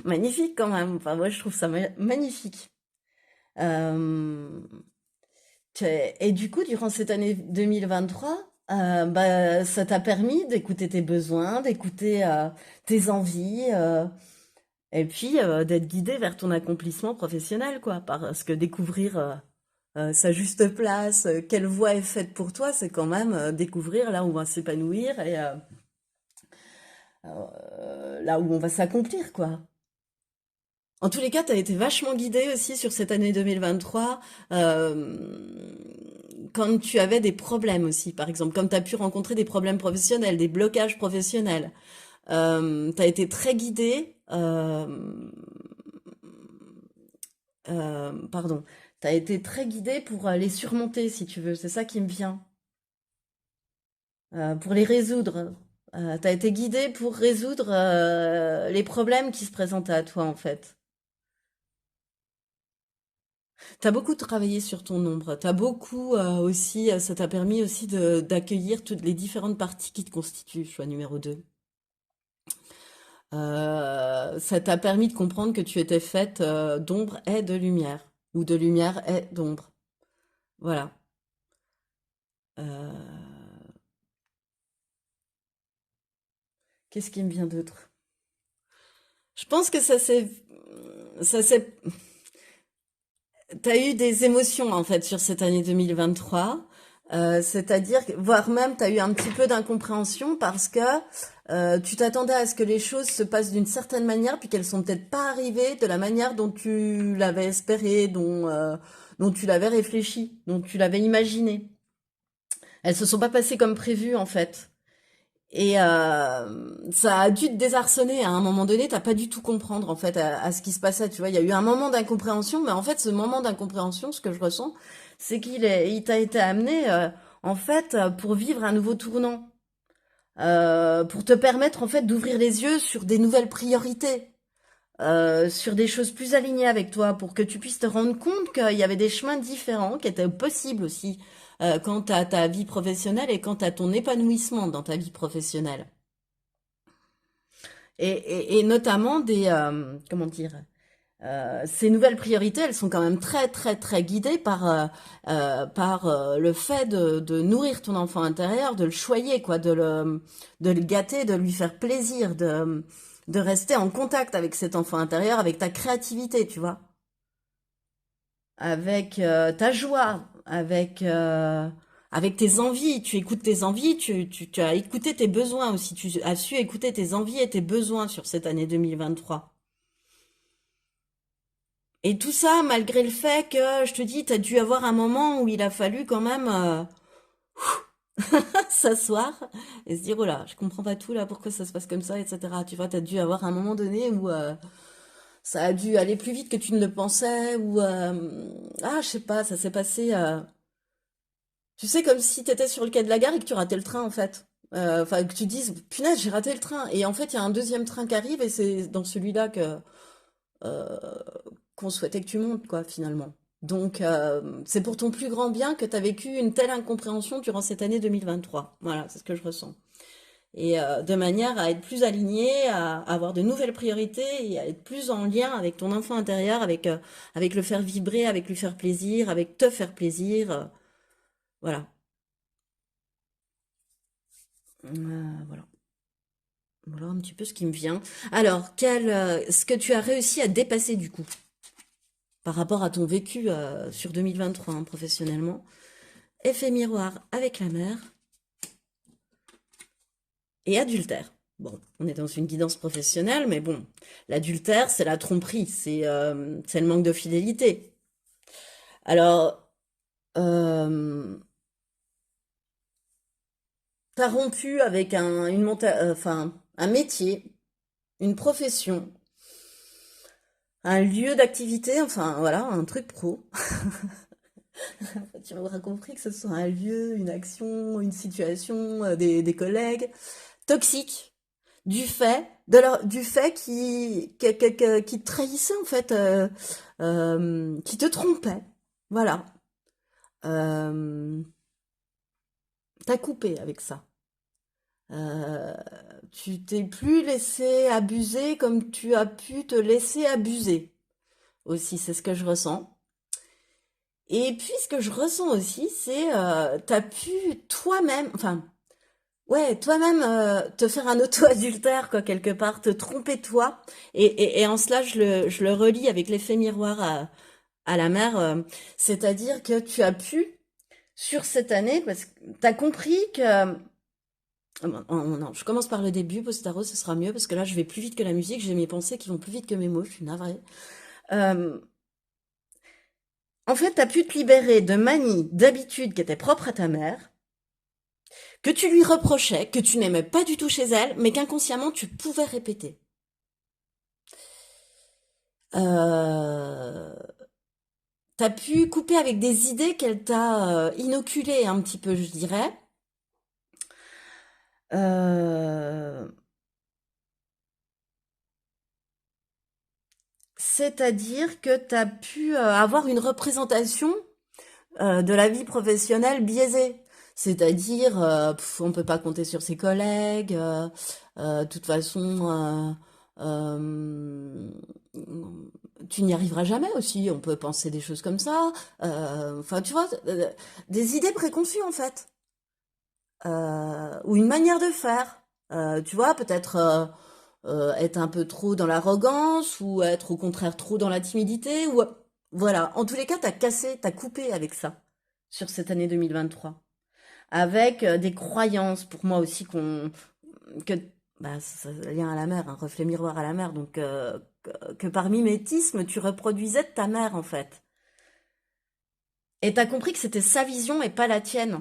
Magnifique quand même. Enfin, moi, je trouve ça magnifique. Euh, et du coup, durant cette année 2023, bah, ça t'a permis d'écouter tes besoins, d'écouter tes envies, et puis d'être guidé vers ton accomplissement professionnel, quoi. Parce que découvrir sa juste place, quelle voie est faite pour toi, c'est quand même découvrir là où on va s'épanouir et là où on va s'accomplir, quoi. En tous les cas, tu as été vachement guidé aussi sur cette année 2023, quand tu avais des problèmes aussi, par exemple, comme tu as pu rencontrer des problèmes professionnels, des blocages professionnels. Tu as été très guidé, pardon, tu as été très guidé pour les surmonter, si tu veux, c'est ça qui me vient, pour les résoudre. Tu as été guidé pour résoudre les problèmes qui se présentaient à toi, en fait. T'as beaucoup travaillé sur ton ombre. T'as beaucoup aussi, ça t'a permis aussi d'accueillir toutes les différentes parties qui te constituent, choix numéro 2. Ça t'a permis de comprendre que tu étais faite d'ombre et de lumière, ou de lumière et d'ombre. Voilà. Euh, Qu'est-ce qui me vient d'autre? Je pense que ça s'est, t'as eu des émotions en fait sur cette année 2023, c'est-à-dire, voire même t'as eu un petit peu d'incompréhension parce que tu t'attendais à ce que les choses se passent d'une certaine manière, puis qu'elles sont peut-être pas arrivées de la manière dont tu l'avais espéré, dont tu l'avais réfléchi, dont tu l'avais imaginé. Elles se sont pas passées comme prévu en fait. Et ça a dû te désarçonner à un moment donné, t'as pas du tout comprendre en fait à ce qui se passait, tu vois. Il y a eu un moment d'incompréhension, mais en fait ce moment d'incompréhension, ce que je ressens, c'est il t'a été amené en fait pour vivre un nouveau tournant, pour te permettre en fait d'ouvrir les yeux sur des nouvelles priorités, sur des choses plus alignées avec toi, pour que tu puisses te rendre compte qu'il y avait des chemins différents qui étaient possibles aussi quant à ta vie professionnelle et quant à ton épanouissement dans ta vie professionnelle. Et notamment comment dire, ces nouvelles priorités, elles sont quand même très très très guidées par le fait de nourrir ton enfant intérieur, de le choyer, quoi, de le gâter, de lui faire plaisir, de rester en contact avec cet enfant intérieur, avec ta créativité, tu vois, avec ta joie, avec tes envies. Tu écoutes tes envies, tu as écouté tes besoins aussi, tu as su écouter tes envies et tes besoins sur cette année 2023. Et tout ça, malgré le fait que, je te dis, t'as dû avoir un moment où il a fallu quand même s'asseoir et se dire, oh là, je comprends pas tout là, pourquoi ça se passe comme ça, etc. Tu vois, t'as dû avoir un moment donné où ça a dû aller plus vite que tu ne le pensais, ou ah, je sais pas, ça s'est passé, tu sais, comme si t'étais sur le quai de la gare et que tu ratais le train en fait. Enfin, que tu dises, punaise, j'ai raté le train. Et en fait, il y a un deuxième train qui arrive et c'est dans celui-là euh, qu'on souhaitait que tu montes, quoi, finalement. Donc, c'est pour ton plus grand bien que tu as vécu une telle incompréhension durant cette année 2023. Voilà, c'est ce que je ressens. Et de manière à être plus aligné, à avoir de nouvelles priorités et à être plus en lien avec ton enfant intérieur, avec le faire vibrer, avec lui faire plaisir, avec te faire plaisir. Voilà. Voilà. Voilà un petit peu ce qui me vient. Alors, ce que tu as réussi à dépasser du coup par rapport à ton vécu sur 2023 hein, professionnellement? Effet miroir avec la mère et adultère. Bon, on est dans une guidance professionnelle, mais bon, l'adultère, c'est la tromperie, c'est le manque de fidélité. Alors, euh, t'as rompu avec enfin, un métier, une profession, un lieu d'activité, enfin voilà, un truc pro. Tu auras compris que ce soit un lieu, une action, une situation, des collègues toxiques du fait qui te trahissait en fait, qui te trompait, voilà. euh, t'as coupé avec ça. Euh, Tu t'es plus laissé abuser comme tu as pu te laisser abuser aussi, c'est ce que je ressens. Et puis ce que je ressens aussi, c'est t'as pu toi-même, enfin ouais, toi-même te faire un auto-adultère quoi quelque part, te tromper toi. Et en cela, je le relie avec l'effet miroir à la mère, c'est-à-dire que tu as pu sur cette année, parce que t'as compris que non, je commence par le début, Postaro, ce sera mieux parce que là, je vais plus vite que la musique. J'ai mes pensées qui vont plus vite que mes mots. Je suis navrée. Euh, En fait, tu as pu te libérer de manies, d'habitudes qui étaient propres à ta mère, que tu lui reprochais, que tu n'aimais pas du tout chez elle, mais qu'inconsciemment tu pouvais répéter. Euh, T'as pu couper avec des idées qu'elle t'a inoculées un petit peu, je dirais. Euh, C'est-à-dire que tu as pu avoir une représentation de la vie professionnelle biaisée. C'est-à-dire, on peut pas compter sur ses collègues, de toute façon, euh, tu n'y arriveras jamais aussi. On peut penser des choses comme ça. Enfin, tu vois, des idées préconçues en fait, ou une manière de faire. Tu vois, peut-être être un peu trop dans l'arrogance ou être au contraire trop dans la timidité. Ou voilà. En tous les cas, t'as cassé, t'as coupé avec ça sur cette année 2023 avec des croyances pour moi aussi que bah ça lien à la mère, un reflet miroir à la mère, donc que par mimétisme tu reproduisais de ta mère en fait. Et t'as compris que c'était sa vision et pas la tienne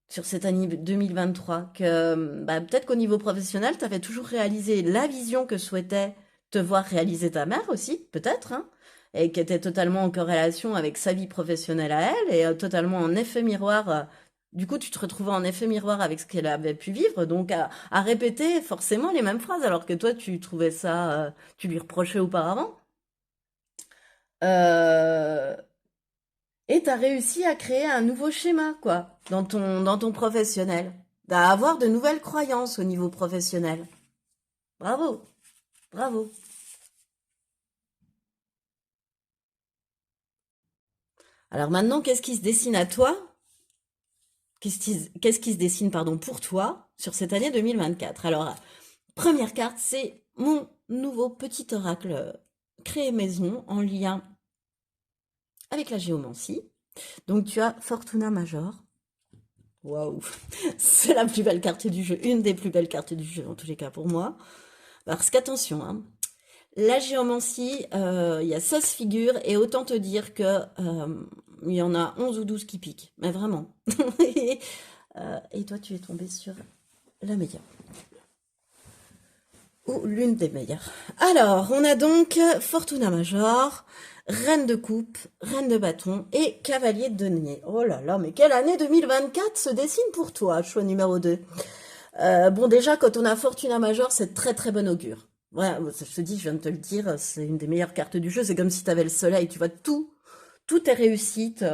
sur cette année 2023, que bah, peut-être qu'au niveau professionnel, t'avais toujours réalisé la vision que souhaitait te voir réaliser ta mère aussi, peut-être, hein, et qui était totalement en corrélation avec sa vie professionnelle à elle, et totalement en effet miroir. Du coup, tu te retrouvais en effet miroir avec ce qu'elle avait pu vivre, donc à répéter forcément les mêmes phrases, alors que toi, tu trouvais ça, tu lui reprochais auparavant. Euh, Et tu as réussi à créer un nouveau schéma, quoi, dans ton professionnel. À avoir de nouvelles croyances au niveau professionnel. Bravo, bravo. Alors maintenant, qu'est-ce qui se dessine à toi? Qu'est-ce qui se dessine, pardon, pour toi sur cette année 2024? Alors, première carte, c'est mon nouveau petit oracle créé maison en lien avec la géomancie. Donc tu as Fortuna Major. Waouh, c'est la plus belle carte du jeu, une des plus belles cartes du jeu en tous les cas pour moi. Parce qu'attention, hein, la géomancie, il y a 16 figures et autant te dire que il y en a 11 ou 12 qui piquent. Mais vraiment. et, et toi, tu es tombé sur la meilleure. Ou l'une des meilleures. Alors, on a donc Fortuna Major, Reine de coupe, Reine de bâton et Cavalier de denier. Oh là là, mais quelle année 2024 se dessine pour toi, choix numéro 2. Bon, déjà, quand on a Fortuna Major, c'est très très bon augure. Ouais, je te dis, je viens de te le dire, c'est une des meilleures cartes du jeu. C'est comme si tu avais le soleil, tu vois, tout est réussite.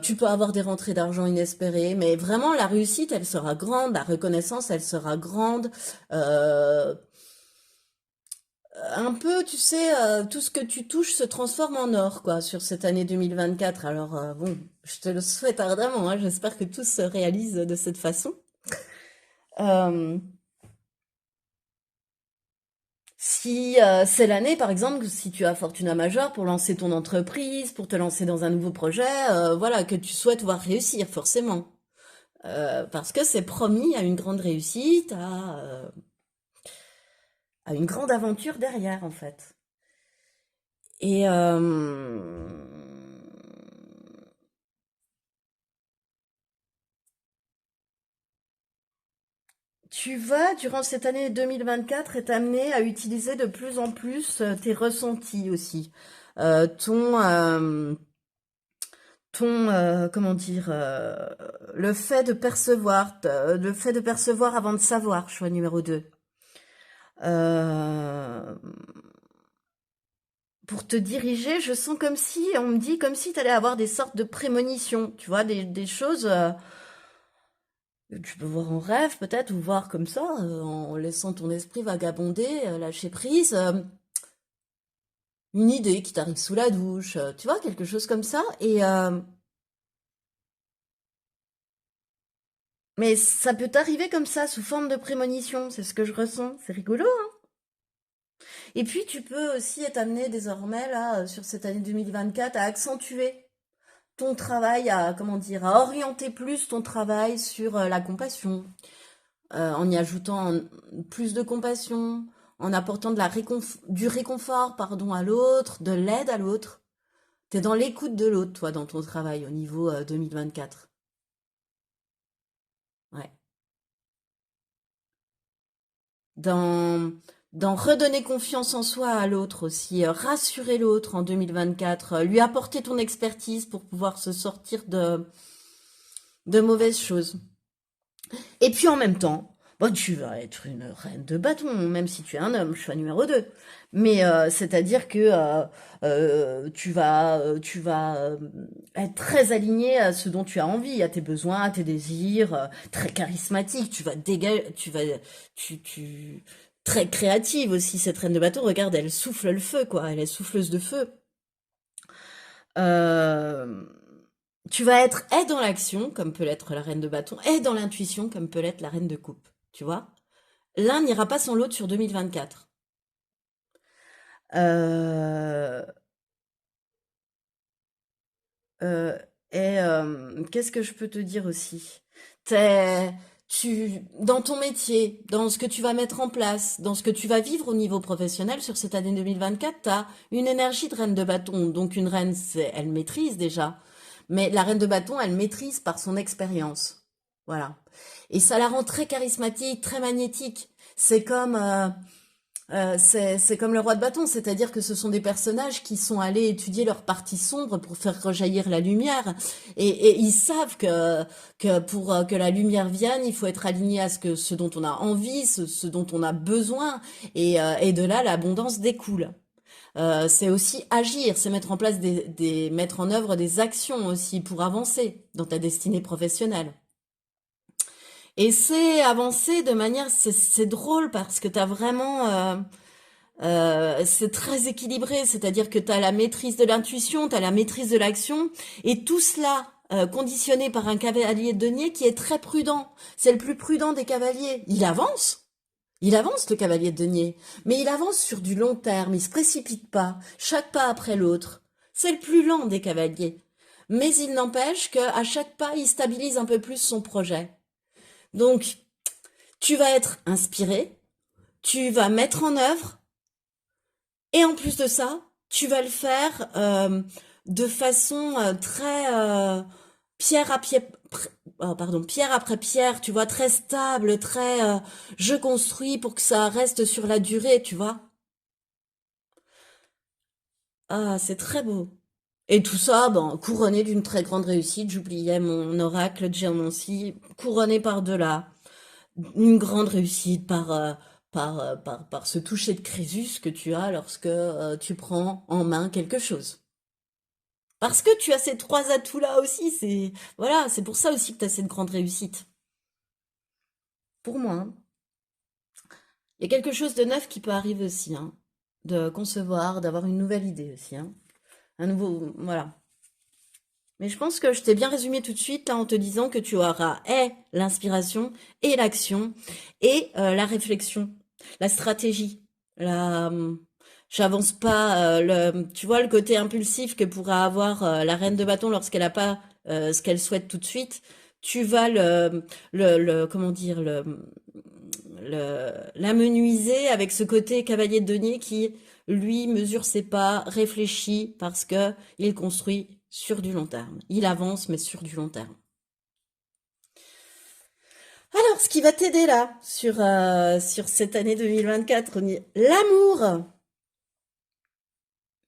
Tu peux avoir des rentrées d'argent inespérées, mais vraiment, la réussite, elle sera grande, la reconnaissance, elle sera grande. Euh, un peu, tu sais, tout ce que tu touches se transforme en or, quoi, sur cette année 2024. Alors, bon, je te le souhaite ardemment, hein, j'espère que tout se réalise de cette façon. Euh, Si c'est l'année, par exemple, si tu as Fortuna Majeure pour lancer ton entreprise, pour te lancer dans un nouveau projet, voilà, que tu souhaites voir réussir, forcément. Parce que c'est promis à une grande réussite, à une grande aventure derrière, en fait. Et tu vas, durant cette année 2024, être amené à utiliser de plus en plus tes ressentis aussi. Ton, comment dire, le fait de percevoir avant de savoir, choix numéro 2. Euh, pour te diriger, je sens comme si, on me dit comme si tu allais avoir des sortes de prémonitions, tu vois, des choses que tu peux voir en rêve peut-être, ou voir comme ça, en laissant ton esprit vagabonder, lâcher prise, une idée qui t'arrive sous la douche, tu vois, quelque chose comme ça. Mais ça peut t'arriver comme ça, sous forme de prémonition, c'est ce que je ressens, c'est rigolo, hein. Et puis tu peux aussi être amené désormais, là, sur cette année 2024, à accentuer ton travail, à, comment dire, à orienter plus ton travail sur la compassion, en y ajoutant plus de compassion, en apportant du réconfort, pardon, à l'autre, de l'aide à l'autre. T'es dans l'écoute de l'autre, toi, dans ton travail au niveau 2024. Ouais. Dans, dans redonner confiance en soi à l'autre aussi, rassurer l'autre en 2024, lui apporter ton expertise pour pouvoir se sortir de mauvaises choses. Et puis en même temps, bon, tu vas être une reine de bâton, même si tu es un homme, choix numéro 2. Mais c'est-à-dire que tu vas être très aligné à ce dont tu as envie, à tes besoins, à tes désirs, très charismatique. Tu vas dégager, très créative aussi cette reine de bâton. Regarde, elle souffle le feu, quoi. Elle est souffleuse de feu. Euh, Tu vas être et dans l'action, comme peut l'être la reine de bâton, et dans l'intuition, comme peut l'être la reine de coupe. Tu vois? L'un n'ira pas sans l'autre sur 2024. Euh, euh, qu'est-ce que je peux te dire aussi? T'es, dans ton métier, dans ce que tu vas mettre en place, dans ce que tu vas vivre au niveau professionnel sur cette année 2024, tu as une énergie de reine de bâton. Donc une reine, elle maîtrise déjà. Mais la reine de bâton, elle maîtrise par son expérience. Voilà. Et ça la rend très charismatique, très magnétique. C'est comme, c'est comme le roi de bâton, c'est-à-dire que ce sont des personnages qui sont allés étudier leur partie sombre pour faire rejaillir la lumière. Et ils savent que pour que la lumière vienne, il faut être aligné à ce dont on a envie, ce dont on a besoin. Et de là, l'abondance découle. C'est aussi agir, c'est mettre en place mettre en œuvre des actions aussi pour avancer dans ta destinée professionnelle. Et c'est avancer de manière, c'est drôle parce que t'as vraiment, c'est très équilibré, c'est-à-dire que tu as la maîtrise de l'intuition, tu as la maîtrise de l'action, et tout cela conditionné par un cavalier de denier qui est très prudent. C'est le plus prudent des cavaliers. Il avance le cavalier de denier, mais il avance sur du long terme, il se précipite pas, chaque pas après l'autre. C'est le plus lent des cavaliers. Mais il n'empêche qu'à chaque pas, il stabilise un peu plus son projet. Donc, tu vas être inspiré, tu vas mettre en œuvre, et en plus de ça, tu vas le faire de façon très pierre à pied, pardon, pierre après pierre, tu vois, très stable, très je construis pour que ça reste sur la durée, tu vois. Ah, c'est très beau. Et tout ça, ben, couronné d'une très grande réussite. J'oubliais mon oracle de géomancie, couronné par-delà. Une grande réussite par ce toucher de Crésus que tu as lorsque tu prends en main quelque chose. Parce que tu as ces trois atouts-là aussi, voilà, c'est pour ça aussi que tu as cette grande réussite. Pour moi, hein. Il y a quelque chose de neuf qui peut arriver aussi, hein, de concevoir, d'avoir une nouvelle idée aussi, hein. Un nouveau, voilà. Mais je pense que je t'ai bien résumé tout de suite là, en te disant que tu auras et l'inspiration et l'action et la réflexion, la stratégie. La, j'avance pas. Tu vois le côté impulsif que pourra avoir la reine de bâton lorsqu'elle n'a pas ce qu'elle souhaite tout de suite. Tu vas comment dire, l'amenuiser avec ce côté cavalier de denier qui, lui, mesure ses pas, réfléchit parce que il construit sur du long terme. Il avance, mais sur du long terme. Alors, ce qui va t'aider là, sur cette année 2024, l'amour.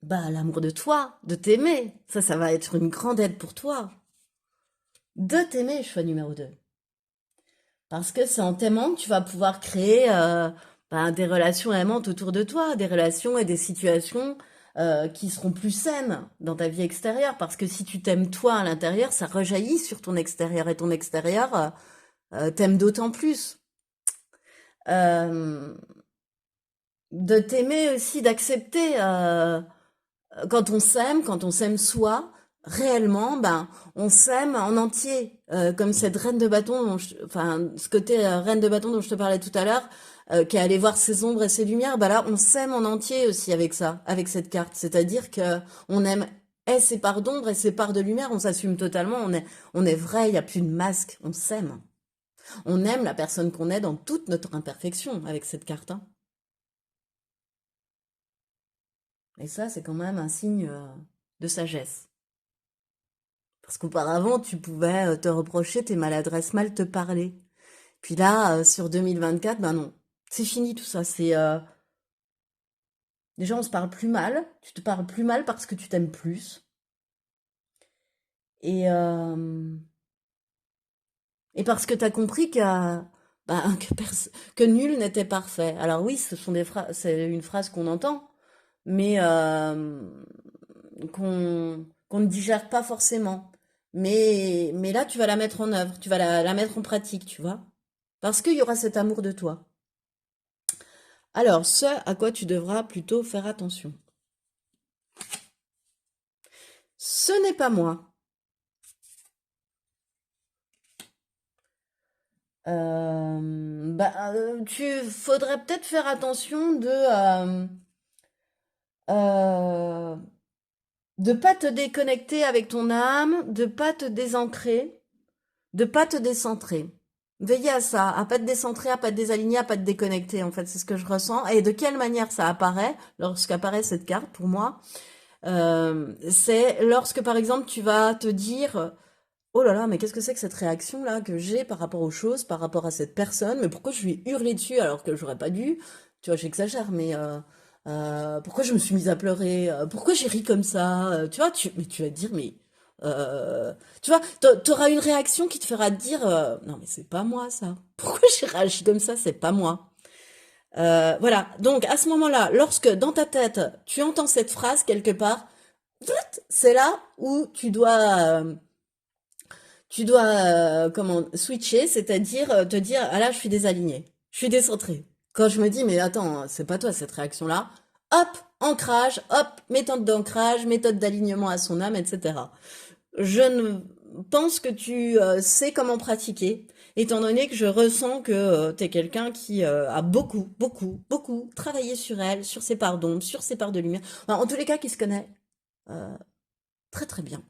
Bah, l'amour de toi, de t'aimer. Ça va être une grande aide pour toi. De t'aimer, choix numéro 2. Parce que c'est en t'aimant que tu vas pouvoir créer des relations aimantes autour de toi, des relations et des situations qui seront plus saines dans ta vie extérieure. Parce que si tu t'aimes toi à l'intérieur, ça rejaillit sur ton extérieur. Et ton extérieur t'aime d'autant plus. Euh, de t'aimer aussi, d'accepter quand on s'aime soi, réellement, ben, on s'aime en entier, comme cette reine de bâton, enfin, ce côté reine de bâton dont je te parlais tout à l'heure, qui est allée voir ses ombres et ses lumières, ben là, on s'aime en entier aussi avec ça, avec cette carte. C'est-à-dire que on aime et ses parts d'ombre et ses parts de lumière, on s'assume totalement, on est vrai, il n'y a plus de masque, on s'aime. On aime la personne qu'on est dans toute notre imperfection avec cette carte, hein. Et ça, c'est quand même un signe de sagesse. Parce qu'auparavant, tu pouvais te reprocher tes maladresses, mal te parler. Puis là, sur 2024, ben non. C'est fini tout ça. Déjà, on se parle plus mal. Tu te parles plus mal parce que tu t'aimes plus. Et, euh, et parce que tu as compris ben, que nul n'était parfait. Alors oui, c'est une phrase qu'on entend, mais qu'on ne digère pas forcément. Mais là, tu vas la mettre en œuvre, tu vas la mettre en pratique, tu vois. Parce qu'il y aura cet amour de toi. Alors, ce à quoi tu devras plutôt faire attention. Ce n'est pas moi. Tu faudrait peut-être faire attention euh, de pas te déconnecter avec ton âme, de pas te désancrer, de pas te décentrer. Veillez à ça, à pas te décentrer, à pas te désaligner, à pas te déconnecter. En fait, c'est ce que je ressens. Et de quelle manière ça apparaît lorsqu'apparaît cette carte pour moi? C'est lorsque, par exemple, tu vas te dire, oh là là, mais qu'est-ce que c'est que cette réaction-là que j'ai par rapport aux choses, par rapport à cette personne? Mais pourquoi je lui ai hurlé dessus alors que j'aurais pas dû? Tu vois, j'exagère, mais pourquoi je me suis mise à pleurer? Pourquoi j'ai ri comme ça? Tu vois, mais tu vas te dire, mais euh, tu vois, t'auras une réaction qui te fera te dire, non mais c'est pas moi ça. Pourquoi j'ai réagi comme ça? C'est pas moi. Voilà. Donc à ce moment-là, lorsque dans ta tête tu entends cette phrase quelque part, c'est là où tu dois comment switcher, c'est-à-dire te dire ah là je suis désalignée, je suis décentrée. Quand je me dis mais attends, c'est pas toi cette réaction-là, hop, ancrage, hop, méthode d'ancrage, méthode d'alignement à son âme, etc. Je ne pense que tu sais comment pratiquer, étant donné que je ressens que tu es quelqu'un qui a beaucoup, beaucoup, beaucoup travaillé sur elle, sur ses parts d'ombre, sur ses parts de lumière. Enfin, en tous les cas, qui se connaît euh, très très bien.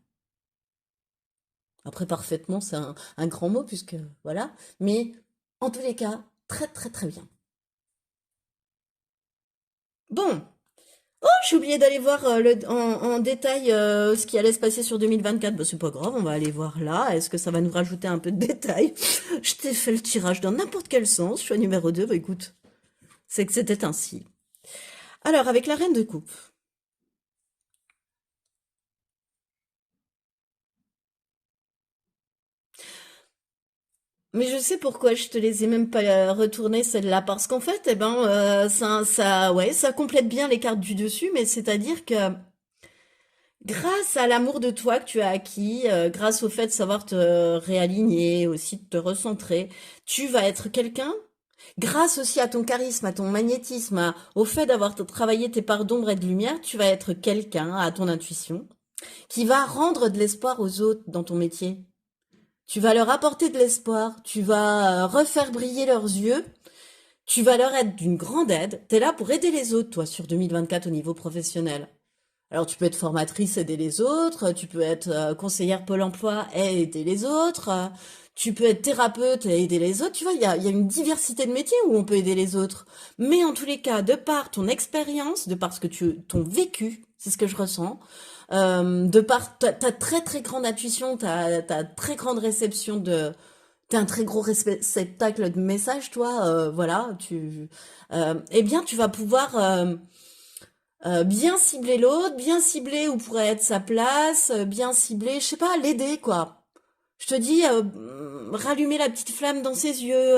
Après, parfaitement, c'est un grand mot, puisque voilà. Mais en tous les cas, très très très bien. Bon. Oh, j'ai oublié d'aller voir en détail ce qui allait se passer sur 2024. Bah, c'est pas grave, on va aller voir là. Est-ce que ça va nous rajouter un peu de détails? Je t'ai fait le tirage dans n'importe quel sens. Je suis à numéro 2. Bah écoute, c'est que c'était ainsi. Alors, avec la reine de coupe. Mais je sais pourquoi je te les ai même pas retournées celles-là. Parce qu'en fait, eh ben, ouais, ça complète bien les cartes du dessus, mais c'est-à-dire que grâce à l'amour de toi que tu as acquis, grâce au fait de savoir te réaligner, aussi de te recentrer, tu vas être quelqu'un, grâce aussi à ton charisme, à ton magnétisme, au fait d'avoir travaillé tes parts d'ombre et de lumière, tu vas être quelqu'un, à ton intuition, qui va rendre de l'espoir aux autres dans ton métier. Tu vas leur apporter de l'espoir, tu vas refaire briller leurs yeux, tu vas leur être d'une grande aide. T'es là pour aider les autres, toi, sur 2024 au niveau professionnel. Alors tu peux être formatrice, aider les autres, tu peux être conseillère Pôle emploi et aider les autres, tu peux être thérapeute et aider les autres, tu vois, il y a une diversité de métiers où on peut aider les autres. Mais en tous les cas, de par ton expérience, de par ce que ton vécu, c'est ce que je ressens, de par ta très très grande intuition, ta très grande réception t'as un très gros réceptacle de messages, toi, voilà, eh bien, tu vas pouvoir bien cibler l'autre, bien cibler où pourrait être sa place, bien cibler, je sais pas, l'aider, quoi. Je te dis, rallumer la petite flamme dans ses yeux,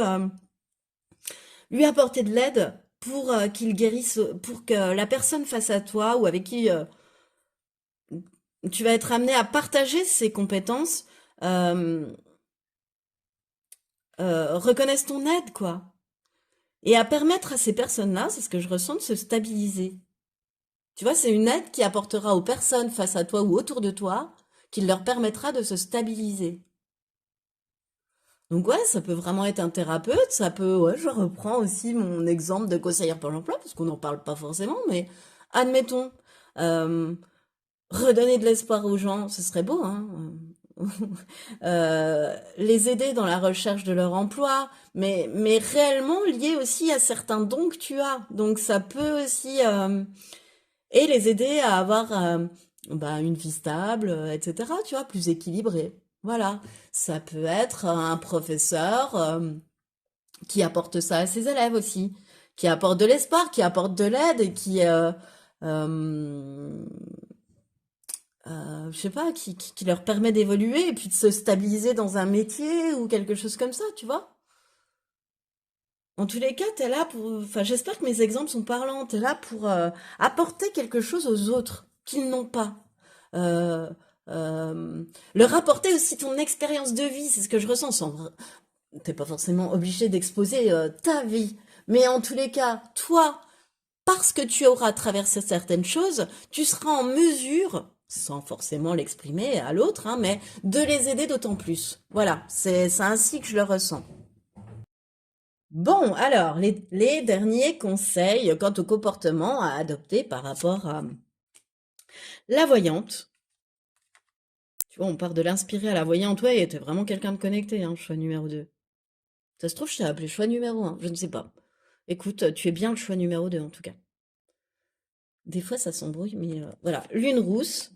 lui apporter de l'aide, pour qu'il guérisse, pour que la personne face à toi ou avec qui tu vas être amené à partager ses compétences euh, reconnaisse ton aide, quoi. Et à permettre à ces personnes-là, c'est ce que je ressens, de se stabiliser. Tu vois, c'est une aide qui apportera aux personnes face à toi ou autour de toi, qui leur permettra de se stabiliser. Donc ouais, ça peut vraiment être un thérapeute, ça peut, ouais, je reprends aussi mon exemple de conseillère pour l'emploi, parce qu'on n'en parle pas forcément, mais admettons, euh, redonner de l'espoir aux gens, ce serait beau, hein. Les aider dans la recherche de leur emploi, mais réellement lié aussi à certains dons que tu as. Donc ça peut aussi et les aider à avoir bah, une vie stable, etc. Tu vois, plus équilibrée. Voilà, ça peut être un professeur qui apporte ça à ses élèves aussi, qui apporte de l'espoir, qui apporte de l'aide et qui euh, je sais pas, qui leur permet d'évoluer et puis de se stabiliser dans un métier ou quelque chose comme ça, tu vois. En tous les cas, t'es là pour, enfin, j'espère que mes exemples sont parlants. T'es là pour apporter quelque chose aux autres qu'ils n'ont pas. Euh, leur apporter aussi ton expérience de vie, c'est ce que je ressens. T'es pas forcément obligé d'exposer ta vie, mais en tous les cas, toi, parce que tu auras traversé certaines choses, tu seras en mesure, sans forcément l'exprimer à l'autre, hein, mais de les aider d'autant plus. Voilà, c'est ainsi que je le ressens. Bon, alors, les derniers conseils quant au comportement à adopter par rapport à la voyante. Tu vois, on part de l'inspiré à la voyante. Ouais, t'es vraiment quelqu'un de connecté, hein, choix numéro 2. Ça se trouve, je t'ai appelé choix numéro 1, je ne sais pas. Écoute, tu es bien le choix numéro 2 en tout cas. Des fois, ça s'embrouille, mais voilà. Lune rousse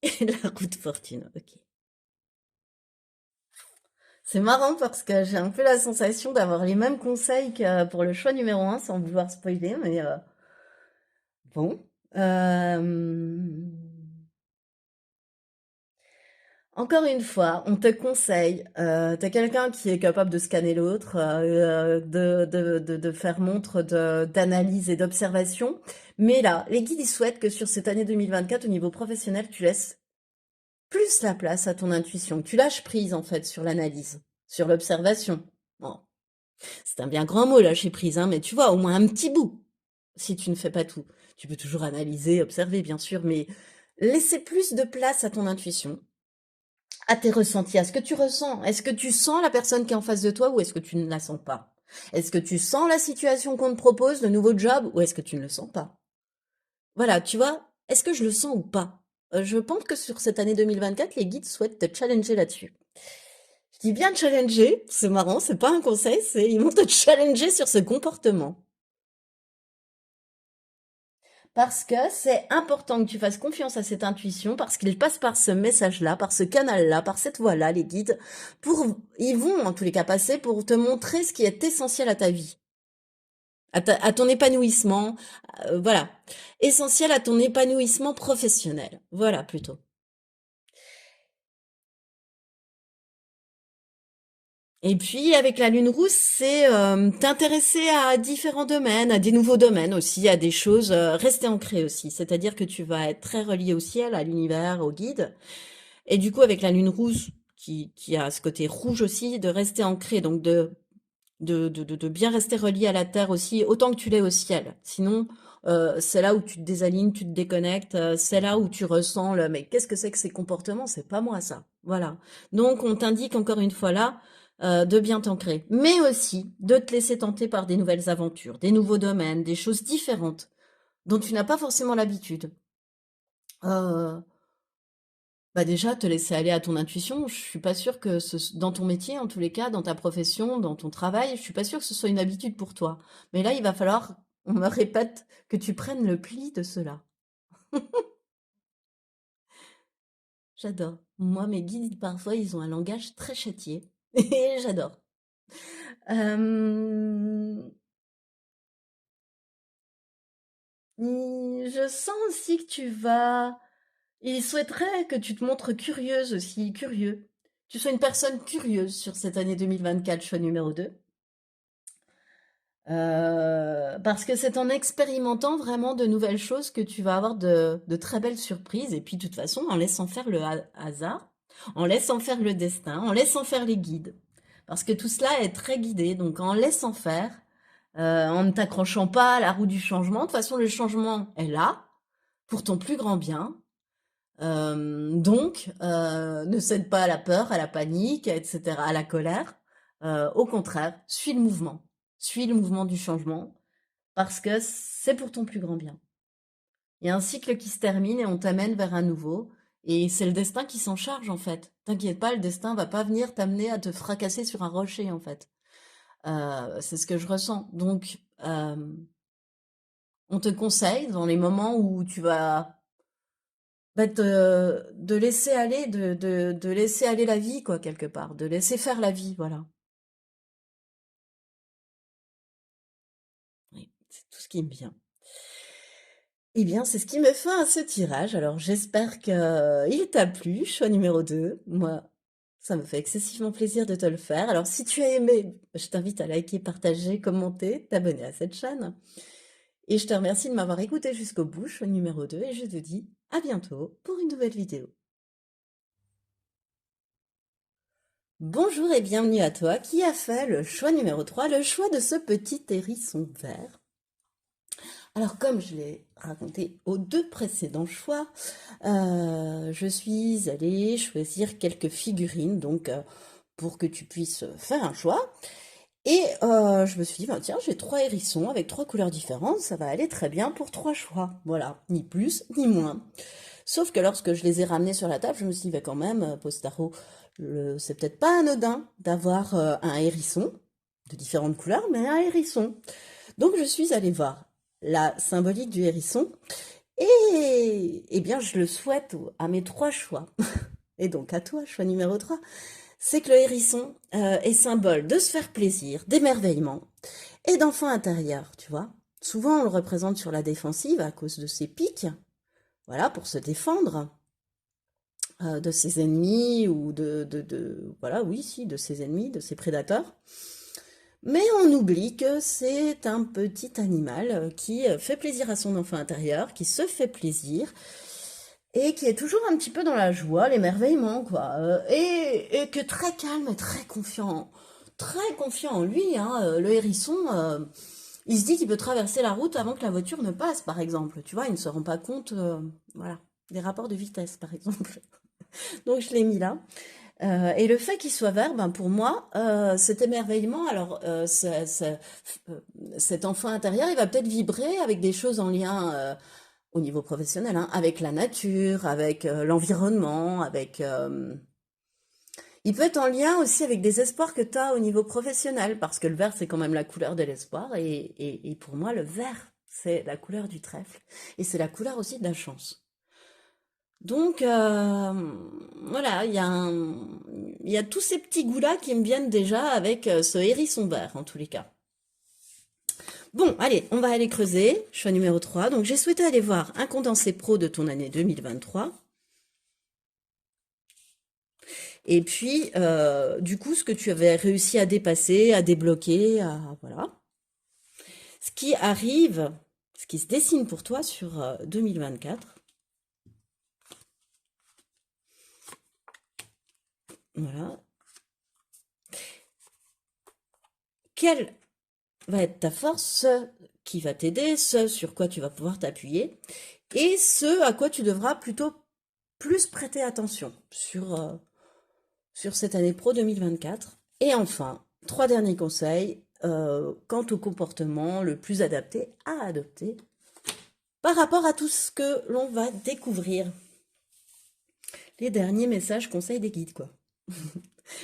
et la roue de fortune. Ok. C'est marrant parce que j'ai un peu la sensation d'avoir les mêmes conseils que pour le choix numéro 1, sans vouloir spoiler, mais bon. Encore une fois, on te conseille, t'as quelqu'un qui est capable de scanner l'autre, de faire montre d'analyse et d'observation. Mais là, les guides, ils souhaitent que sur cette année 2024, au niveau professionnel, tu laisses plus la place à ton intuition. Tu lâches prise, en fait, sur l'analyse, sur l'observation. Bon, c'est un bien grand mot, lâcher prise, hein, mais tu vois, au moins un petit bout, si tu ne fais pas tout. Tu peux toujours analyser, observer, bien sûr, mais laisser plus de place à ton intuition, à tes ressentis, à ce que tu ressens. Est-ce que tu sens la personne qui est en face de toi ou est-ce que tu ne la sens pas? Est-ce que tu sens la situation qu'on te propose, le nouveau job, ou est-ce que tu ne le sens pas? Voilà, tu vois, est-ce que je le sens ou pas? Je pense que sur cette année 2024, les guides souhaitent te challenger là-dessus. Je dis bien challenger, c'est marrant, c'est pas un conseil, c'est ils vont te challenger sur ce comportement. Parce que c'est important que tu fasses confiance à cette intuition, parce qu'ils passent par ce message-là, par ce canal-là, par cette voie-là, les guides, ils vont en tous les cas passer pour te montrer ce qui est essentiel à ta vie, à ton épanouissement, voilà, essentiel à ton épanouissement professionnel, voilà plutôt. Et puis avec la lune rousse, c'est t'intéresser à différents domaines, à des nouveaux domaines aussi, à des choses, rester ancré aussi, c'est-à-dire que tu vas être très relié au ciel, à l'univers, au guide. Et du coup, avec la lune rouge, qui a ce côté rouge aussi, de rester ancré, donc de bien rester relié à la terre aussi, autant que tu l'es au ciel. Sinon, c'est là où tu te désalignes, tu te déconnectes, c'est là où tu ressens le mais qu'est-ce que c'est que ces comportements? C'est pas moi ça. Voilà. Donc on t'indique encore une fois là de bien t'ancrer, mais aussi de te laisser tenter par des nouvelles aventures, des nouveaux domaines, des choses différentes dont tu n'as pas forcément l'habitude. Euh, Bah déjà, te laisser aller à ton intuition, je suis pas sûre que dans ton métier, en tous les cas, dans ta profession, dans ton travail, je suis pas sûre que ce soit une habitude pour toi. Mais là, il va falloir, on me répète, que tu prennes le pli de cela. J'adore. Moi, mes guides, parfois, ils ont un langage très châtié. Et j'adore. Euh, je sens aussi que tu vas... Il souhaiterait que tu te montres curieuse aussi, curieux. Tu sois une personne curieuse sur cette année 2024, choix numéro 2. Parce que c'est en expérimentant vraiment de nouvelles choses que tu vas avoir de très belles surprises. Et puis, de toute façon, en laissant faire le hasard, en laissant faire le destin, en laissant faire les guides. Parce que tout cela est très guidé. Donc, en laissant faire, en ne t'accrochant pas à la roue du changement. De toute façon, le changement est là pour ton plus grand bien. Donc, ne cède pas à la peur, à la panique, etc., à la colère. Au contraire, suis le mouvement. Suis le mouvement du changement parce que c'est pour ton plus grand bien. Il y a un cycle qui se termine et on t'amène vers un nouveau. Et c'est le destin qui s'en charge, en fait. T'inquiète pas, le destin va pas venir t'amener à te fracasser sur un rocher, en fait. C'est ce que je ressens. Donc, on te conseille, dans les moments où tu vas de laisser aller, de laisser aller la vie, quoi, quelque part. De laisser faire la vie, voilà. Oui, c'est tout ce qui me vient. Eh bien, c'est ce qui me fait à ce tirage. Alors, j'espère qu'il t'a plu, choix numéro 2. Moi, ça me fait excessivement plaisir de te le faire. Alors, si tu as aimé, je t'invite à liker, partager, commenter, t'abonner à cette chaîne. Et je te remercie de m'avoir écouté jusqu'au bout, choix numéro 2, et je te dis à bientôt pour une nouvelle vidéo. Bonjour et bienvenue à toi qui a fait le choix numéro 3, le choix de ce petit hérisson vert. Alors, comme je l'ai raconté aux deux précédents choix, je suis allée choisir quelques figurines, donc pour que tu puisses faire un choix. Et je me suis dit, ben, tiens, j'ai 3 hérissons avec 3 couleurs différentes, ça va aller très bien pour 3 choix. Voilà, ni plus ni moins. Sauf que lorsque je les ai ramenés sur la table, je me suis dit, bah, quand même, Postaro, c'est peut-être pas anodin d'avoir un hérisson de différentes couleurs, mais un hérisson. Donc je suis allée voir la symbolique du hérisson et eh bien je le souhaite à mes 3 choix. Et donc à toi, choix numéro 3, c'est que le hérisson est symbole de se faire plaisir, d'émerveillement et d'enfant intérieur, tu vois. Souvent on le représente sur la défensive à cause de ses pics, voilà, pour se défendre de ses ennemis ou voilà, oui, si, de ses ennemis, de ses prédateurs. Mais on oublie que c'est un petit animal qui fait plaisir à son enfant intérieur, qui se fait plaisir et qui est toujours un petit peu dans la joie, l'émerveillement, quoi. Et que très calme et très confiant en lui, hein. Le hérisson, il se dit qu'il peut traverser la route avant que la voiture ne passe, par exemple. Tu vois, il ne se rend pas compte, voilà, des rapports de vitesse, par exemple. Donc je l'ai mis là. Et le fait qu'il soit vert, ben pour moi, cet émerveillement, alors cet enfant intérieur, il va peut-être vibrer avec des choses en lien au niveau professionnel, hein, avec la nature, avec l'environnement, avec... Il peut être en lien aussi avec des espoirs que tu as au niveau professionnel, parce que le vert, c'est quand même la couleur de l'espoir, et pour moi, le vert, c'est la couleur du trèfle, et c'est la couleur aussi de la chance. Donc, voilà, il y a tous ces petits goûts-là qui me viennent déjà avec ce hérisson vert, en tous les cas. Bon, allez, on va aller creuser. Choix numéro 3. Donc, j'ai souhaité aller voir un condensé pro de ton année 2023. Et puis, du coup, ce que tu avais réussi à dépasser, à débloquer, voilà. Ce qui arrive, ce qui se dessine pour toi sur 2024. Voilà. Quelle va être ta force, ce qui va t'aider, ce sur quoi tu vas pouvoir t'appuyer, et ce à quoi tu devras plutôt plus prêter attention sur cette année pro 2024. Et enfin, 3 derniers conseils quant au comportement le plus adapté à adopter par rapport à tout ce que l'on va découvrir. Les derniers messages, conseils des guides, quoi.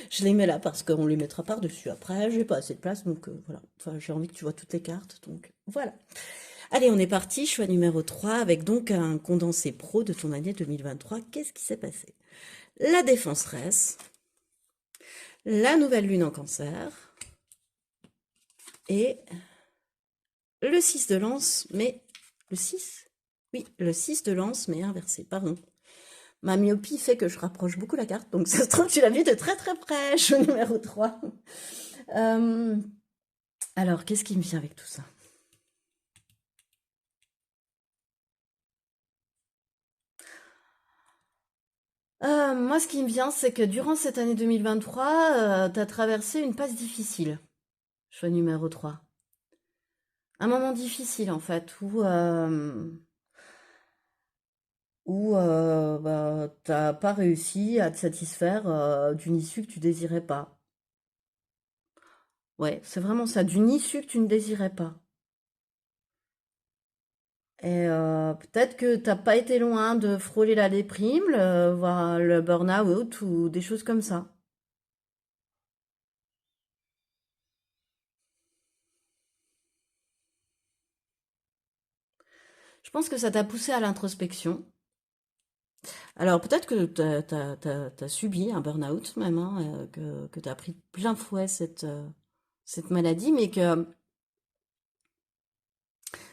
Je les mets là parce qu'on les mettra par-dessus. Après, j'ai pas assez de place, donc voilà. Enfin, j'ai envie que tu vois toutes les cartes, donc voilà. Allez, on est parti. Choix numéro 3, avec donc un condensé pro de ton année 2023. Qu'est-ce qui s'est passé? La défenseresse, la nouvelle lune en cancer, et le 6 de lance, mais... Le 6? Oui, le 6 de lance, mais inversé, pardon. Ma myopie fait que je rapproche beaucoup la carte, donc ça se trouve, tu l'as vu de très très près, choix numéro 3. Alors, qu'est-ce qui me vient avec tout ça? Moi, ce qui me vient, c'est que durant cette année 2023, tu as traversé une passe difficile. Choix numéro 3. Un moment difficile, en fait, où bah, t'as pas réussi à te satisfaire d'une issue que tu désirais pas. Ouais, c'est vraiment ça, d'une issue que tu ne désirais pas. Et peut-être que t'as pas été loin de frôler la déprime, voire le burn-out ou des choses comme ça. Je pense que ça t'a poussé à l'introspection. Alors peut-être que t'as subi un burn-out même, hein, que t'as pris de plein fouet cette maladie, mais que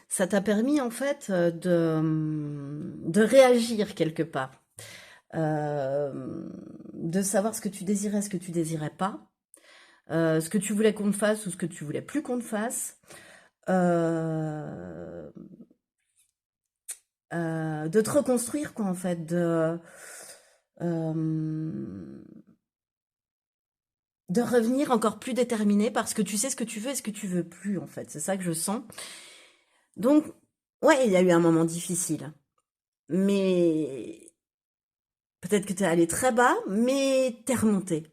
ça t'a permis en fait de réagir quelque part, de savoir ce que tu désirais, ce que tu désirais pas, ce que tu voulais qu'on te fasse ou ce que tu voulais plus qu'on te fasse, euh, de te reconstruire quoi en fait, euh, de revenir encore plus déterminé parce que tu sais ce que tu veux et ce que tu veux plus en fait. C'est ça que je sens. Donc ouais, il y a eu un moment difficile, mais peut-être que t'es allé très bas, mais t'es remonté.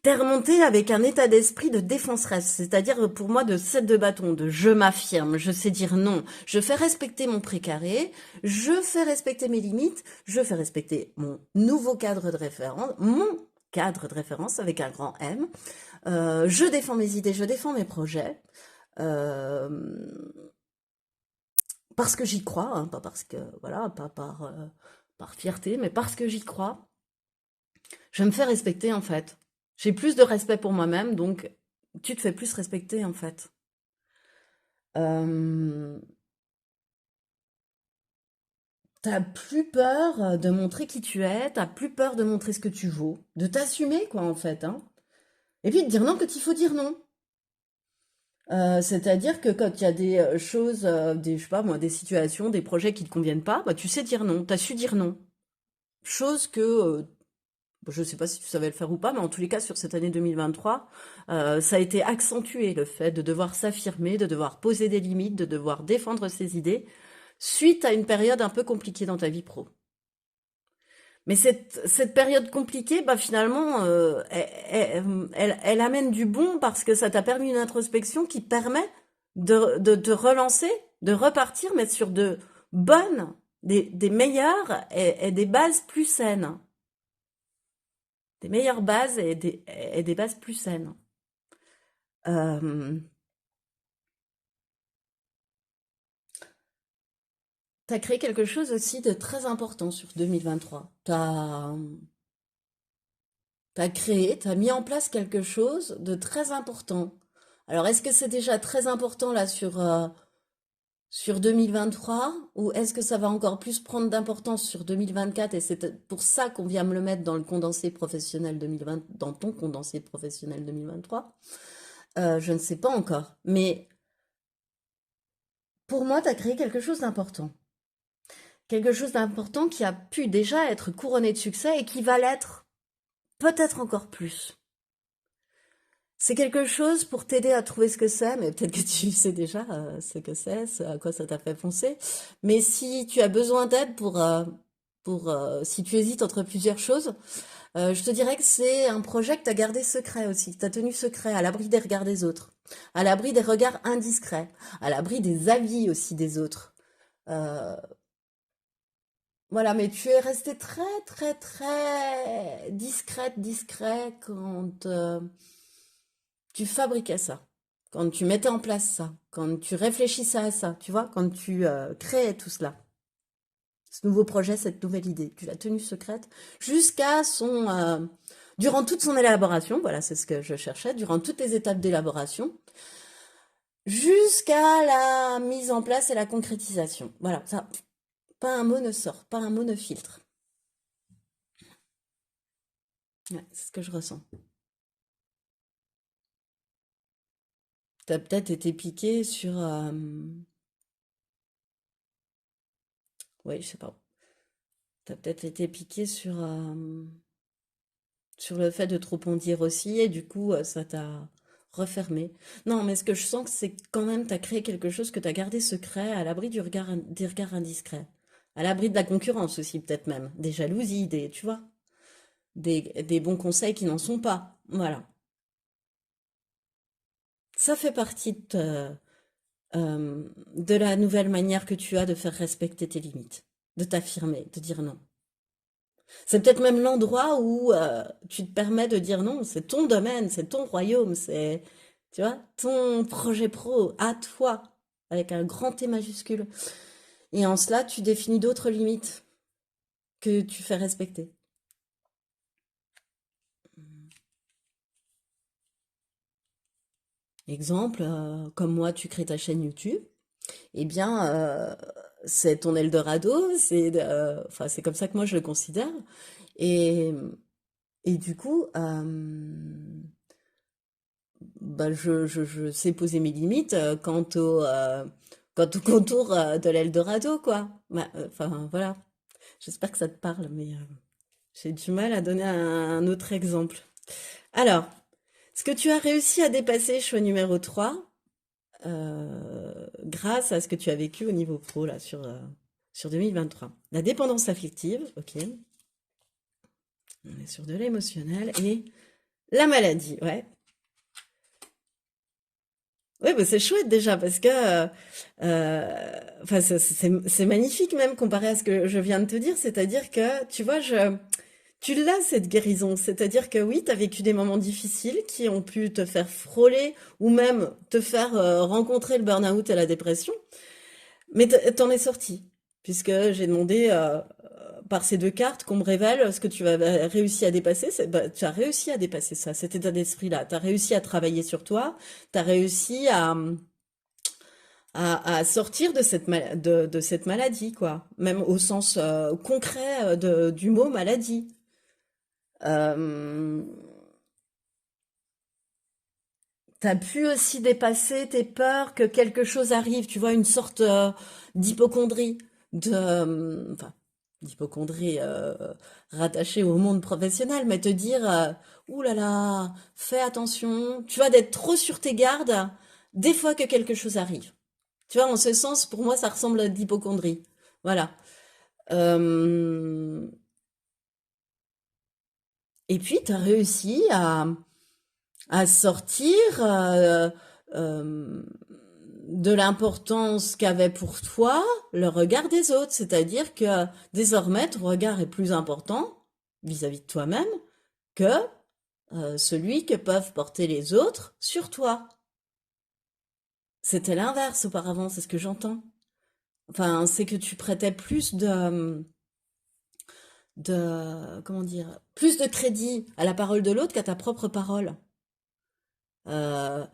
T'es remonté avec un état d'esprit de défenseresse, c'est-à-dire pour moi de 7 de bâton, de je m'affirme, je sais dire non, je fais respecter mon précaré, je fais respecter mes limites, je fais respecter mon nouveau cadre de référence, mon cadre de référence avec un grand M, je défends mes idées, je défends mes projets, euh, parce que j'y crois, hein, pas parce que, voilà, pas par fierté, mais parce que j'y crois. Je me fais respecter en fait. J'ai plus de respect pour moi-même, donc tu te fais plus respecter en fait. Euh, T'as plus peur de montrer qui tu es, t'as plus peur de montrer ce que tu vaux, de t'assumer quoi en fait, hein. Et puis de dire non quand il faut dire non. C'est-à-dire que quand il y a des choses, je sais pas moi, des situations, des projets qui te conviennent pas, bah tu sais dire non, t'as su dire non. Chose que je ne sais pas si tu savais le faire ou pas, mais en tous les cas, sur cette année 2023, ça a été accentué le fait de devoir s'affirmer, de devoir poser des limites, de devoir défendre ses idées, suite à une période un peu compliquée dans ta vie pro. Mais cette période compliquée, bah finalement, elle amène du bon parce que ça t'a permis une introspection qui permet de te relancer, de repartir, mais sur de bonnes, des meilleures et des bases plus saines. Des meilleures bases et des bases plus saines. Euh, T'as créé quelque chose aussi de très important sur 2023. T'as créé, t'as mis en place quelque chose de très important. Alors, est-ce que c'est déjà très important là sur 2023 ou est-ce que ça va encore plus prendre d'importance sur 2024 et c'est pour ça qu'on vient me le mettre dans le condensé professionnel 2020, dans ton condensé professionnel 2023? Je ne sais pas encore. Mais pour moi, tu as créé quelque chose d'important. Quelque chose d'important qui a pu déjà être couronné de succès et qui va l'être peut-être encore plus. C'est quelque chose pour t'aider à trouver ce que c'est, mais peut-être que tu sais déjà ce que c'est, ce à quoi ça t'a fait penser. Mais si tu as besoin d'aide si tu hésites entre plusieurs choses, je te dirais que c'est un projet que tu as gardé secret aussi, que tu as tenu secret, à l'abri des regards des autres, à l'abri des regards indiscrets, à l'abri des avis aussi des autres. Euh, Voilà, mais tu es resté très, très, très discrète, discret quand tu fabriquais ça, quand tu mettais en place ça, quand tu réfléchissais à ça, tu vois, quand tu créais tout cela. Ce nouveau projet, cette nouvelle idée, tu l'as tenue secrète durant toute son élaboration, voilà, c'est ce que je cherchais, durant toutes les étapes d'élaboration, jusqu'à la mise en place et la concrétisation. Voilà, ça, pas un mot ne sort, pas un mot ne filtre. Ouais, c'est ce que je ressens. T'as peut-être été piqué sur... Oui, je sais pas. T'as peut-être été piqué sur le fait de trop en dire aussi, et du coup, ça t'a refermé. Non, mais ce que je sens, c'est que quand même, t'as créé quelque chose que t'as gardé secret, à l'abri du regard, des regards indiscrets. À l'abri de la concurrence aussi, peut-être même. Des jalousies, tu vois, des bons conseils qui n'en sont pas. Voilà. Ça fait partie de la nouvelle manière que tu as de faire respecter tes limites, de t'affirmer, de dire non. C'est peut-être même l'endroit où tu te permets de dire non, c'est ton domaine, c'est ton royaume, c'est, tu vois, ton projet pro, à toi, avec un grand T majuscule. Et en cela, tu définis d'autres limites que tu fais respecter. Exemple, comme moi, tu crées ta chaîne YouTube, eh bien, c'est ton Eldorado, enfin, c'est comme ça que moi je le considère. Et, et du coup, bah, je sais poser mes limites quant au contour de l'Eldorado, quoi. Bah, enfin, voilà. J'espère que ça te parle, mais j'ai du mal à donner un autre exemple. Alors, ce que tu as réussi à dépasser, choix numéro 3, grâce à ce que tu as vécu au niveau pro, là, sur 2023. La dépendance affective, ok, on est sur de l'émotionnel, et la maladie, ouais. Oui, bah c'est chouette déjà parce que enfin, c'est magnifique même comparé à ce que je viens de te dire. C'est-à-dire que, tu vois, tu l'as cette guérison. C'est-à-dire que oui, tu as vécu des moments difficiles qui ont pu te faire frôler ou même te faire rencontrer le burn-out et la dépression. Mais t'en es sorti, puisque j'ai demandé par ces deux cartes qu'on me révèle ce que tu as réussi à dépasser. Bah, tu as réussi à dépasser ça, cet état d'esprit-là. Tu as réussi à travailler sur toi, tu as réussi à sortir de de cette maladie, quoi. Même au sens concret du mot maladie. Euh, T'as pu aussi dépasser tes peurs que quelque chose arrive, tu vois, une sorte d'hypocondrie, enfin, d'hypocondrie rattachée au monde professionnel, mais te dire, ouh là là, fais attention, tu vois, d'être trop sur tes gardes des fois que quelque chose arrive. Tu vois, en ce sens, pour moi, ça ressemble à de l'hypocondrie. Voilà. Euh, et puis, tu as réussi à sortir euh, de l'importance qu'avait pour toi le regard des autres. C'est-à-dire que désormais, ton regard est plus important vis-à-vis de toi-même que celui que peuvent porter les autres sur toi. C'était l'inverse auparavant, c'est ce que j'entends. Enfin, c'est que tu prêtais plus comment dire, plus de crédit à la parole de l'autre qu'à ta propre parole. Euh,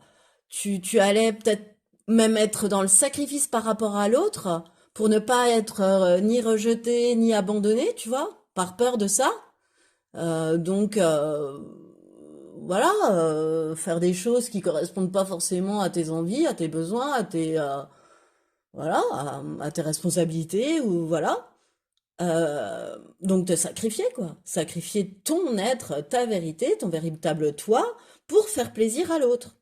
tu allais peut-être même être dans le sacrifice par rapport à l'autre pour ne pas être ni rejeté ni abandonné, tu vois, par peur de ça. Donc voilà, faire des choses qui correspondent pas forcément à tes envies, à tes besoins, à tes voilà, à tes responsabilités ou voilà. Donc te sacrifier quoi, sacrifier ton être, ta vérité, ton véritable toi pour faire plaisir à l'autre.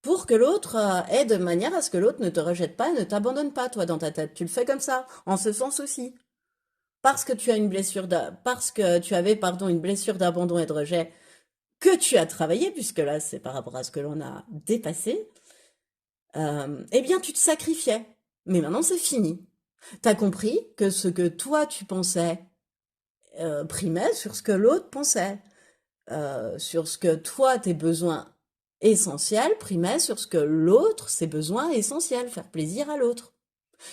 Pour que l'autre ait de manière à ce que l'autre ne te rejette pas et ne t'abandonne pas, toi, dans ta tête. Tu le fais comme ça, en ce sens aussi. Parce que tu as une parce que tu avais, pardon, une blessure d'abandon et de rejet que tu as travaillé, puisque là, c'est par rapport à ce que l'on a dépassé, eh bien, tu te sacrifiais. Mais maintenant, c'est fini. T'as compris que ce que toi, tu pensais primait sur ce que l'autre pensait. Sur ce que toi, tes besoins essentiels primaient sur ce que l'autre, ses besoins essentiels, faire plaisir à l'autre.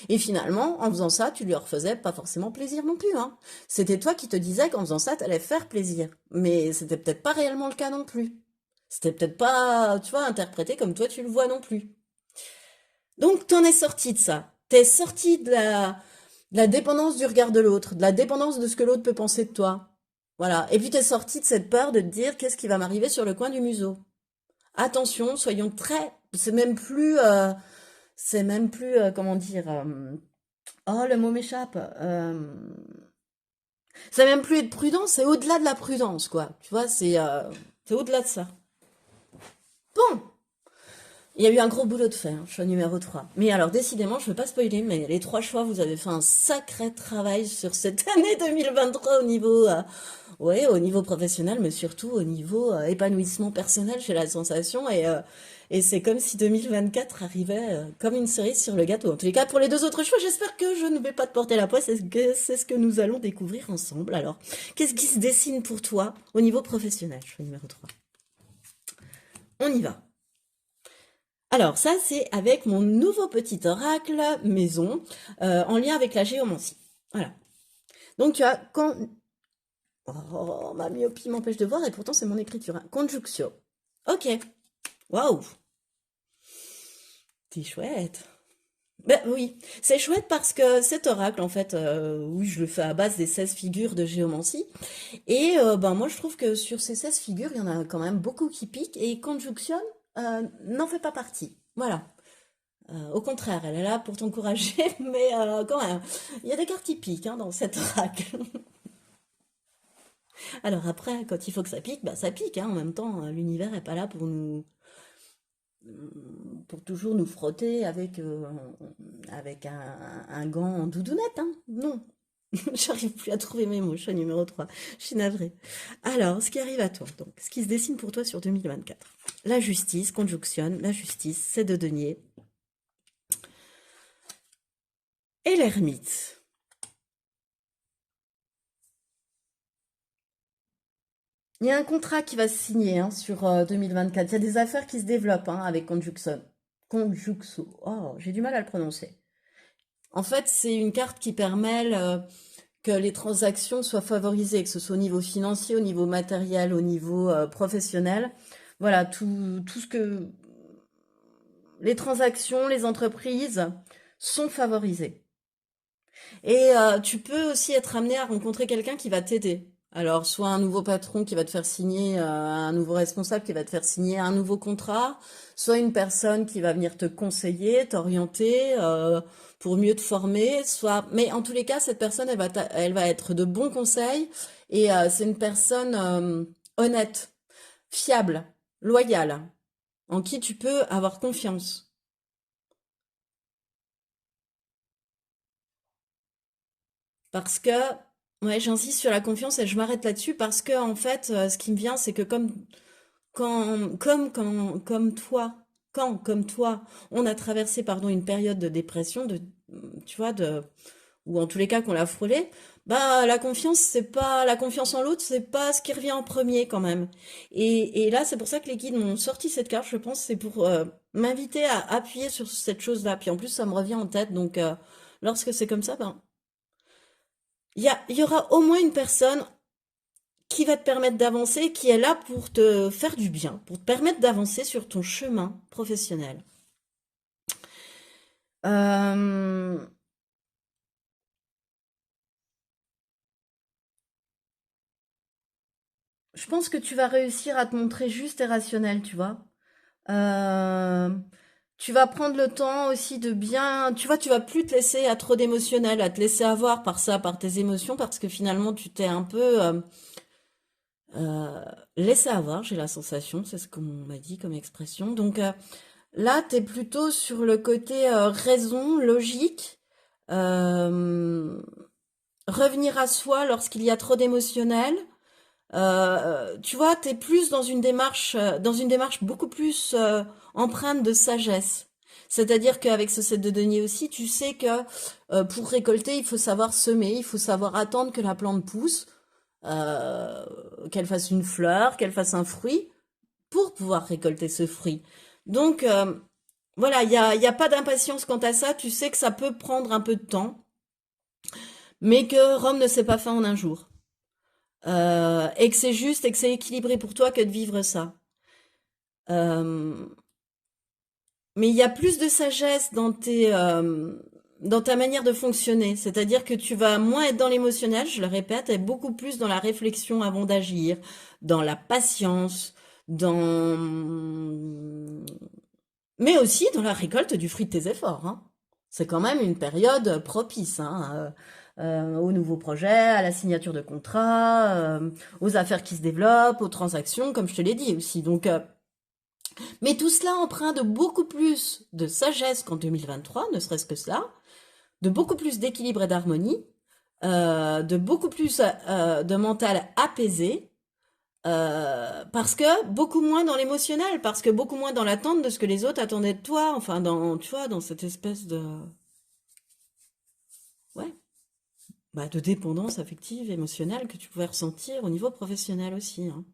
Et finalement, en faisant ça, tu lui refaisais pas forcément plaisir non plus, hein. C'était toi qui te disais qu'en faisant ça, t'allais faire plaisir. Mais c'était peut-être pas réellement le cas non plus. C'était peut-être pas, tu vois, interprété comme toi tu le vois non plus. Donc, t'en es sorti de ça. T'es sorti de la dépendance du regard de l'autre, de la dépendance de ce que l'autre peut penser de toi. Voilà. Et puis t'es sorti de cette peur de te dire qu'est-ce qui va m'arriver sur le coin du museau. Attention, soyons très c'est même plus, comment dire, oh, le mot m'échappe. C'est même plus être prudent, c'est au-delà de la prudence, quoi. Tu vois, c'est au-delà de ça. Bon, il y a eu un gros boulot de fait, hein, choix numéro 3. Mais alors, décidément, je ne veux pas spoiler, mais les 3 choix, vous avez fait un sacré travail sur cette année 2023 ouais, au niveau professionnel, mais surtout au niveau épanouissement personnel, j'ai la sensation. Et c'est comme si 2024 arrivait comme une cerise sur le gâteau. En tous les cas, pour les 2 autres choix, j'espère que je ne vais pas te porter la poisse. C'est ce que nous allons découvrir ensemble. Alors, qu'est-ce qui se dessine pour toi au niveau professionnel, choix numéro 3? On y va. Alors ça, c'est avec mon nouveau petit oracle maison en lien avec la géomancie. Voilà. Donc tu as quand... Oh, ma myopie m'empêche de voir et pourtant c'est mon écriture, hein. Conjunctio. Ok. Waouh. C'est chouette. Ben oui, c'est chouette parce que cet oracle, en fait, oui, je le fais à base des 16 figures de géomancie. Et ben moi, je trouve que sur ces 16 figures, il y en a quand même beaucoup qui piquent et Conjunction n'en fait pas partie. Voilà. Au contraire, elle est là pour t'encourager, mais quand même, il y a des cartes qui piquent hein, dans cet oracle. Alors après, quand il faut que ça pique, bah ça pique. Hein. En même temps, l'univers n'est pas là pour toujours nous frotter avec un gant en doudounette. Hein. Non, j'arrive plus à trouver mes mots. Choix numéro 3. Je suis navrée. Alors, ce qui arrive à toi, donc, ce qui se dessine pour toi sur 2024. La justice, conjonction, la justice, c'est de denier. Et l'ermite. Il y a un contrat qui va se signer hein, sur 2024. Il y a des affaires qui se développent hein, avec Conjuxo. Conjuxo. Oh, j'ai du mal à le prononcer. En fait, c'est une carte qui permet que les transactions soient favorisées, que ce soit au niveau financier, au niveau matériel, au niveau professionnel. Voilà, tout ce que les transactions, les entreprises sont favorisées. Et tu peux aussi être amené à rencontrer quelqu'un qui va t'aider. Alors, soit un nouveau patron qui va te faire signer, un nouveau responsable qui va te faire signer un nouveau contrat, soit une personne qui va venir te conseiller, t'orienter pour mieux te former, soit. Mais en tous les cas, cette personne, elle va être de bons conseils et c'est une personne honnête, fiable, loyale, en qui tu peux avoir confiance. Parce que, ouais, j'insiste sur la confiance et je m'arrête là-dessus parce que, en fait, ce qui me vient, c'est que comme toi, on a traversé, pardon, une période de dépression, tu vois, ou en tous les cas qu'on l'a frôlé, bah, la confiance en l'autre, c'est pas ce qui revient en premier quand même. Et là, c'est pour ça que les guides m'ont sorti cette carte, je pense, c'est pour m'inviter à appuyer sur cette chose-là. Puis en plus, ça me revient en tête, donc lorsque c'est comme ça, ben, il y aura au moins une personne qui va te permettre d'avancer, qui est là pour te faire du bien, pour te permettre d'avancer sur ton chemin professionnel. Euh, je pense que tu vas réussir à te montrer juste et rationnel, tu vois. Euh, tu vas prendre le temps aussi de bien, tu vois, tu vas plus te laisser à trop d'émotionnel, à te laisser avoir par ça, par tes émotions, parce que finalement tu t'es un peu laissé avoir, j'ai la sensation, c'est ce qu'on m'a dit comme expression. Donc là, tu es plutôt sur le côté raison, logique, euh, revenir à soi lorsqu'il y a trop d'émotionnel. Tu vois, tu es plus dans une démarche beaucoup plus empreinte de sagesse. C'est-à-dire qu'avec ce set de deniers aussi, tu sais que pour récolter, il faut savoir semer, il faut savoir attendre que la plante pousse, qu'elle fasse une fleur, qu'elle fasse un fruit, pour pouvoir récolter ce fruit. Donc, voilà, il y a pas d'impatience quant à ça. Tu sais que ça peut prendre un peu de temps, mais que Rome ne s'est pas fait en un jour. Et que c'est juste et que c'est équilibré pour toi que de vivre ça. Euh, mais il y a plus de sagesse dans ta manière de fonctionner. C'est-à-dire que tu vas moins être dans l'émotionnel, je le répète, et beaucoup plus dans la réflexion avant d'agir, dans la patience, dans mais aussi dans la récolte du fruit de tes efforts, hein. C'est quand même une période propice, hein, aux nouveaux projets, à la signature de contrats, aux affaires qui se développent, aux transactions, comme je te l'ai dit aussi. Donc, mais tout cela empreint de beaucoup plus de sagesse qu'en 2023, ne serait-ce que cela, de beaucoup plus d'équilibre et d'harmonie, de beaucoup plus de mental apaisé, parce que beaucoup moins dans l'émotionnel, parce que beaucoup moins dans l'attente de ce que les autres attendaient de toi, enfin dans, tu vois, dans cette espèce de, ouais, bah, de dépendance affective, émotionnelle que tu pouvais ressentir au niveau professionnel aussi, hein.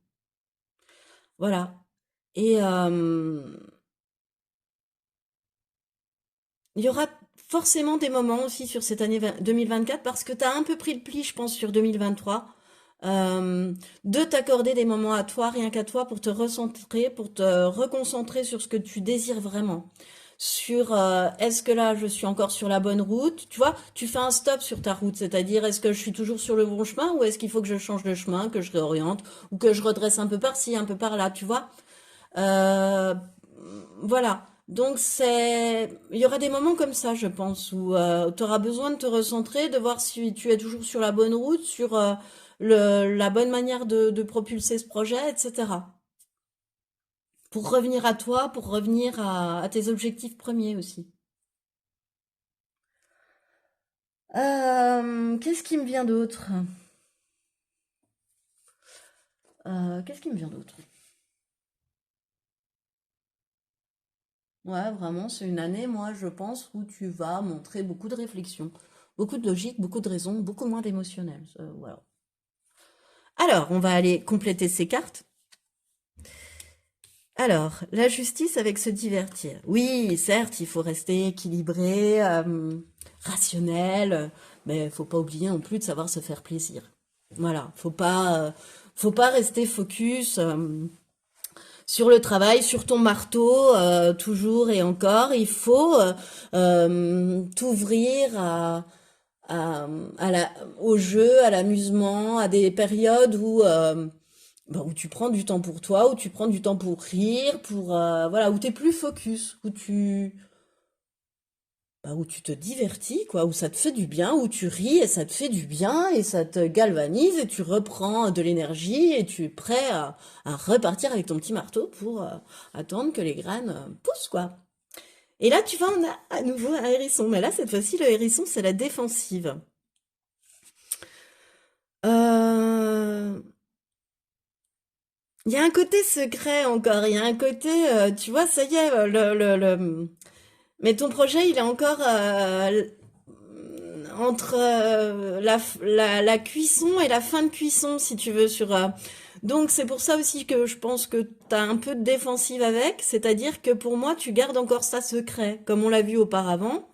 Voilà. Et il y aura forcément des moments aussi sur cette année 2024 parce que tu as un peu pris le pli, je pense, sur 2023, de t'accorder des moments à toi, rien qu'à toi, pour te recentrer, pour te reconcentrer sur ce que tu désires vraiment. Sur est-ce que là je suis encore sur la bonne route? Tu vois, tu fais un stop sur ta route, c'est-à-dire est-ce que je suis toujours sur le bon chemin ou est-ce qu'il faut que je change de chemin, que je réoriente ou que je redresse un peu par-ci, un peu par-là, tu vois? Euh, voilà. Donc il y aura des moments comme ça, je pense, où tu auras besoin de te recentrer, de voir si tu es toujours sur la bonne route, sur la bonne manière de propulser ce projet, etc. Pour revenir à toi, pour revenir à tes objectifs premiers aussi. Qu'est-ce qui me vient d'autre? Qu'est-ce qui me vient d'autre? Ouais, vraiment, c'est une année, moi, je pense, où tu vas montrer beaucoup de réflexion, beaucoup de logique, beaucoup de raison, beaucoup moins d'émotionnel. Voilà. Alors, on va aller compléter ces cartes. Alors, la justice avec se divertir. Oui, certes, il faut rester équilibré, rationnel, mais faut pas oublier non plus de savoir se faire plaisir. Voilà, faut pas rester focus sur le travail, sur ton marteau, toujours et encore. Il faut t'ouvrir à au jeu, à l'amusement, à des périodes où bah, où tu prends du temps pour toi, où tu prends du temps pour rire, pour voilà, où t'es plus focus, où tu te divertis, quoi, où ça te fait du bien, où tu ris et ça te fait du bien et ça te galvanise et tu reprends de l'énergie et tu es prêt à repartir avec ton petit marteau pour attendre que les graines poussent, quoi. Et là, tu vois, on a à nouveau un hérisson, mais là, cette fois-ci, le hérisson, c'est la défensive. Euh, Il y a un côté secret encore, il y a un côté, tu vois, ça y est, mais ton projet, il est encore entre la cuisson et la fin de cuisson, si tu veux, Donc c'est pour ça aussi que je pense que tu as un peu de défensive avec, c'est-à-dire que pour moi, tu gardes encore ça secret, comme on l'a vu auparavant.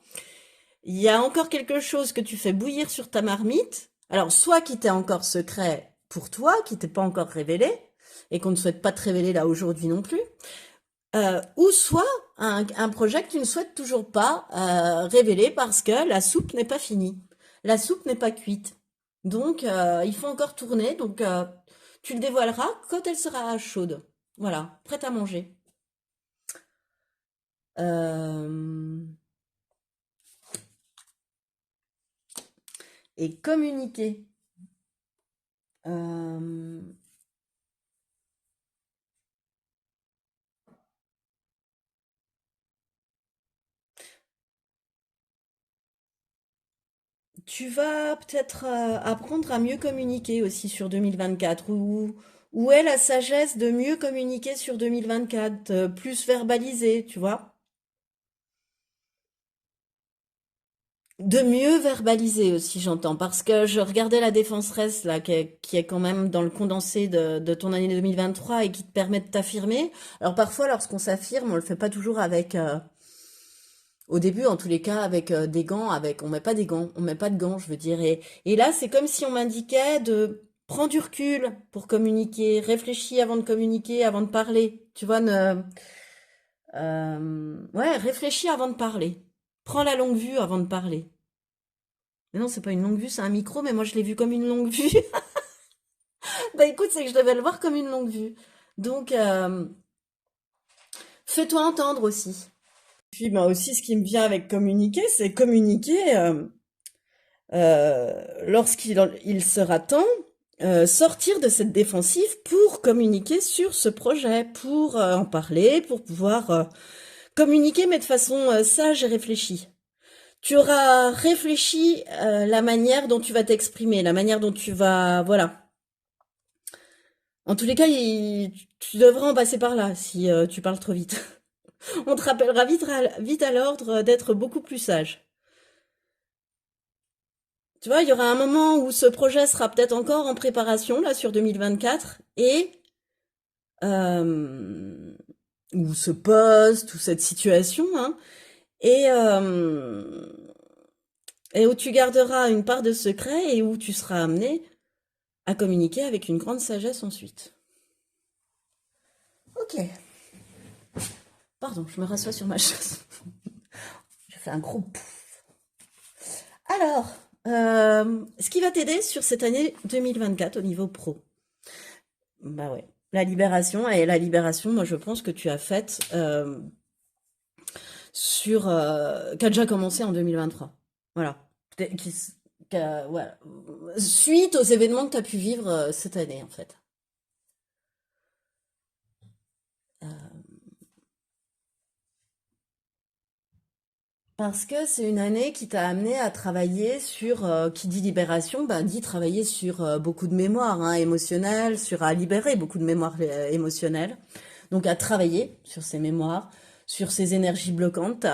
Il y a encore quelque chose que tu fais bouillir sur ta marmite. Alors, soit qui t'est encore secret pour toi, qui t'est pas encore révélé, et qu'on ne souhaite pas te révéler là aujourd'hui non plus, ou soit un projet que tu ne souhaites toujours pas révéler parce que la soupe n'est pas finie. La soupe n'est pas cuite. Donc, il faut encore tourner. Donc, tu le dévoileras quand elle sera chaude. Voilà, prête à manger. Euh, et communiquer. Euh, Tu vas peut-être apprendre à mieux communiquer aussi sur 2024. Où est la sagesse de mieux communiquer sur 2024, plus verbaliser, tu vois? De mieux verbaliser aussi, j'entends, parce que je regardais la défenseresse, là, qui est quand même dans le condensé de ton année 2023 et qui te permet de t'affirmer. Alors parfois, lorsqu'on s'affirme, on le fait pas toujours avec, au début, en tous les cas, avec des gants, on met pas des gants, on met pas de gants, je veux dire. Et là, c'est comme si on m'indiquait de prendre du recul pour communiquer, réfléchis avant de communiquer, avant de parler. Tu vois, ouais, réfléchis avant de parler. Prends la longue vue avant de parler. Mais non, c'est pas une longue vue, c'est un micro, mais moi je l'ai vu comme une longue vue. Bah écoute, c'est que je devais le voir comme une longue vue. Donc, fais-toi entendre aussi. Puis ben aussi, ce qui me vient avec communiquer, c'est communiquer il sera temps sortir de cette défensive pour communiquer sur ce projet, pour en parler, pour pouvoir communiquer, mais de façon sage et réfléchie. Tu auras réfléchi la manière dont tu vas t'exprimer, la manière dont tu vas, voilà. En tous les cas, tu devras en passer par là si tu parles trop vite. On te rappellera vite à l'ordre d'être beaucoup plus sage. Tu vois, il y aura un moment où ce projet sera peut-être encore en préparation, là, sur 2024, euh, ou ce poste, ou cette situation, hein, et, euh, et où tu garderas une part de secret et où tu seras amené à communiquer avec une grande sagesse ensuite. Ok, pardon, je me rassois sur ma chaise. Je fais un gros pouf. Alors, ce qui va t'aider sur cette année 2024 au niveau pro. Bah ouais. La libération, moi je pense que tu as faite qui a déjà commencé en 2023. Voilà. Voilà. Suite aux événements que tu as pu vivre cette année en fait. Euh, Parce que c'est une année qui t'a amené à travailler sur, qui dit libération, bah, dit travailler sur beaucoup de mémoire hein, émotionnelle, à libérer beaucoup de mémoire émotionnelle. Donc à travailler sur ces mémoires, sur ces énergies bloquantes.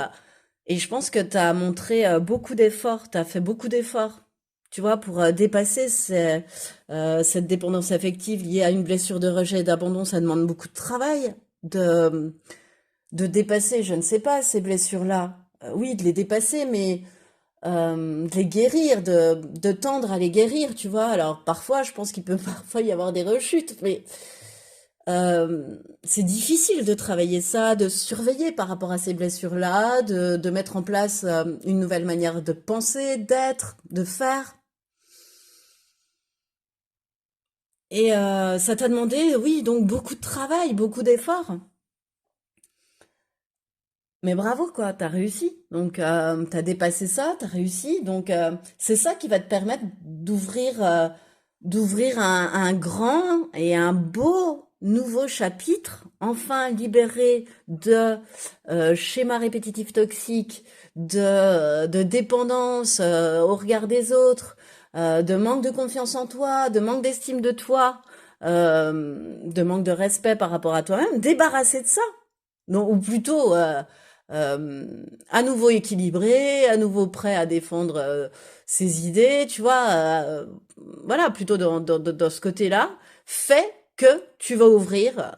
Et je pense que tu as montré beaucoup d'efforts, tu as fait beaucoup d'efforts, tu vois, pour dépasser cette dépendance affective liée à une blessure de rejet et d'abandon. Ça demande beaucoup de travail, de dépasser, je ne sais pas, ces blessures-là. Oui, de les dépasser, mais de les guérir, de tendre à les guérir, tu vois. Alors parfois, je pense qu'il peut parfois y avoir des rechutes, mais c'est difficile de travailler ça, de surveiller par rapport à ces blessures-là, de mettre en place une nouvelle manière de penser, d'être, de faire. Et ça t'a demandé, oui, donc beaucoup de travail, beaucoup d'efforts. Mais bravo, quoi, t'as réussi. Donc, t'as dépassé ça, t'as réussi. Donc, c'est ça qui va te permettre d'ouvrir un grand et un beau nouveau chapitre, enfin libéré de schémas répétitifs toxiques, de dépendance au regard des autres, de manque de confiance en toi, de manque d'estime de toi, de manque de respect par rapport à toi-même, débarrasser de ça. Non, ou plutôt à nouveau équilibré, à nouveau prêt à défendre ses idées, tu vois, voilà, plutôt dans ce côté-là, fait que tu vas ouvrir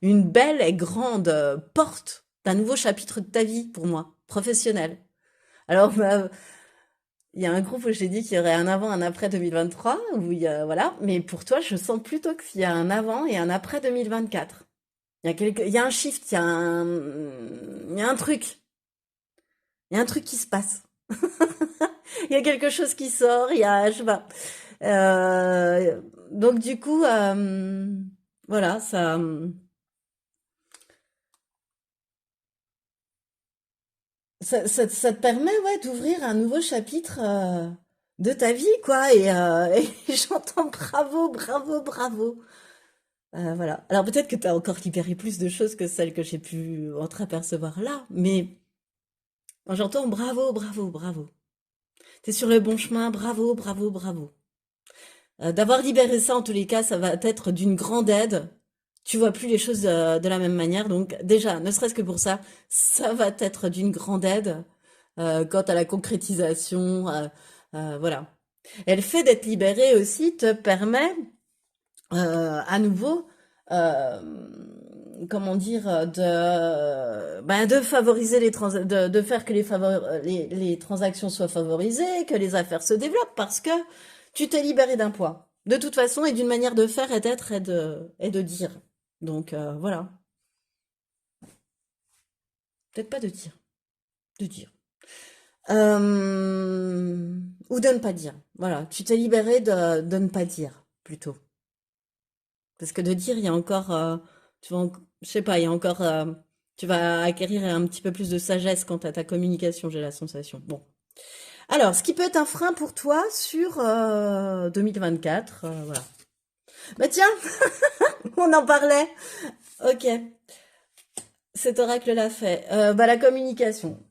une belle et grande porte d'un nouveau chapitre de ta vie pour moi, professionnel. Alors, bah, il y a un groupe où j'ai dit qu'il y aurait un avant, un après 2023, où voilà, mais pour toi, je sens plutôt qu'il y a un avant et un après 2024. Il y a un shift, il y a un truc. Il y a un truc qui se passe. Il y a quelque chose qui sort, je sais pas. Donc du coup, voilà, ça te permet, ouais, d'ouvrir un nouveau chapitre de ta vie, quoi. Et j'entends bravo, bravo, bravo. Voilà. Alors peut-être que tu as encore libéré plus de choses que celles que j'ai pu entreapercevoir là, mais quand j'entends bravo, bravo, bravo. T'es sur le bon chemin, bravo, bravo, bravo. D'avoir libéré ça, en tous les cas, ça va être d'une grande aide. Tu vois plus les choses de la même manière. Donc déjà, ne serait-ce que pour ça, ça va être d'une grande aide quant à la concrétisation. Voilà. Et le fait d'être libéré aussi te permet à nouveau, euh, comment dire, de favoriser de faire que les transactions soient favorisées, que les affaires se développent, parce que tu t'es libéré d'un poids. De toute façon, et d'une manière de faire et d'être et de dire. Donc voilà, peut-être pas de dire, de dire. Ou de ne pas dire. Voilà, tu t'es libéré de ne pas dire, plutôt. Parce que de dire, il y a encore, je sais pas, il y a encore Tu vas acquérir un petit peu plus de sagesse quant à ta communication, j'ai la sensation. Bon. Alors, ce qui peut être un frein pour toi sur 2024, voilà. Bah tiens, on en parlait. Ok, cet oracle l'a fait. Bah la communication.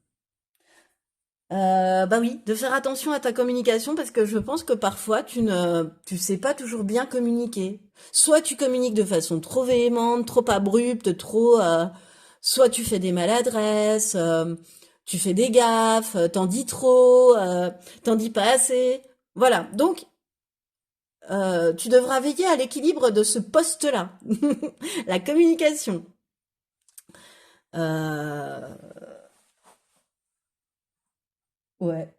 Bah oui, de faire attention à ta communication parce que je pense que parfois tu sais pas toujours bien communiquer. Soit tu communiques de façon trop véhémente, trop abrupte, soit tu fais des maladresses, tu fais des gaffes, t'en dis trop, t'en dis pas assez. Voilà. Donc, tu devras veiller à l'équilibre de ce poste-là, la communication. Euh, ouais.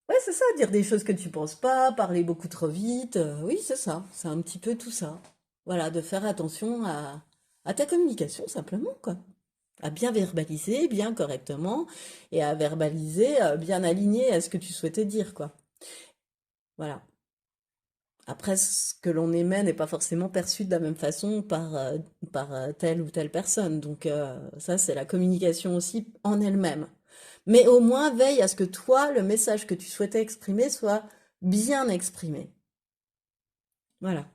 Ouais, c'est ça, dire des choses que tu penses pas, parler beaucoup trop vite. Oui, c'est ça. C'est un petit peu tout ça. Voilà, de faire attention à ta communication, simplement, quoi. À bien verbaliser, bien correctement, et à verbaliser bien aligné à ce que tu souhaitais dire, quoi. Voilà. Après, ce que l'on émet n'est pas forcément perçu de la même façon par telle ou telle personne. Donc, ça, c'est la communication aussi en elle-même. Mais au moins, veille à ce que toi, le message que tu souhaitais exprimer soit bien exprimé. Voilà.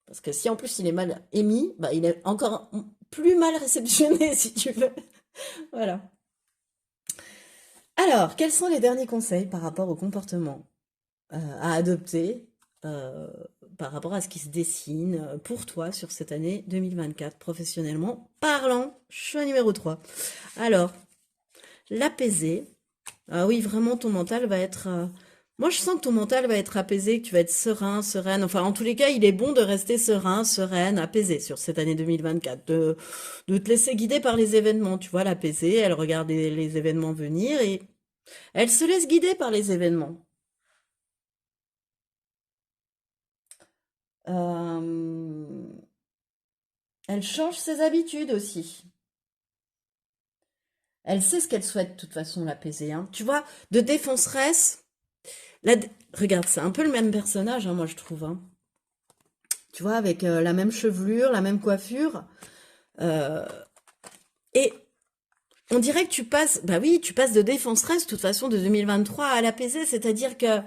Parce que si en plus il est mal émis, bah, il est encore plus mal réceptionné, si tu veux. Voilà. Alors, quels sont les derniers conseils par rapport au comportement à adopter euh, par rapport à ce qui se dessine pour toi sur cette année 2024, professionnellement parlant? Choix numéro 3. Alors, l'apaiser. Ah oui, vraiment, ton mental va être... Moi, je sens que ton mental va être apaisé, que tu vas être serein, sereine. Enfin, en tous les cas, il est bon de rester serein, sereine, apaisé sur cette année 2024. De te laisser guider par les événements. Tu vois, l'apaiser, elle regarde les événements venir et elle se laisse guider par les événements. Euh, Elle change ses habitudes aussi. Elle sait ce qu'elle souhaite, de toute façon, l'apaiser, hein. Tu vois, de défonceresse, la... regarde, c'est un peu le même personnage, hein, moi, je trouve, hein. Tu vois, avec la même chevelure, la même coiffure. euh, et on dirait que tu passes, bah oui, tu passes de défonceresse, de toute façon, de 2023 à l'apaiser, c'est-à-dire que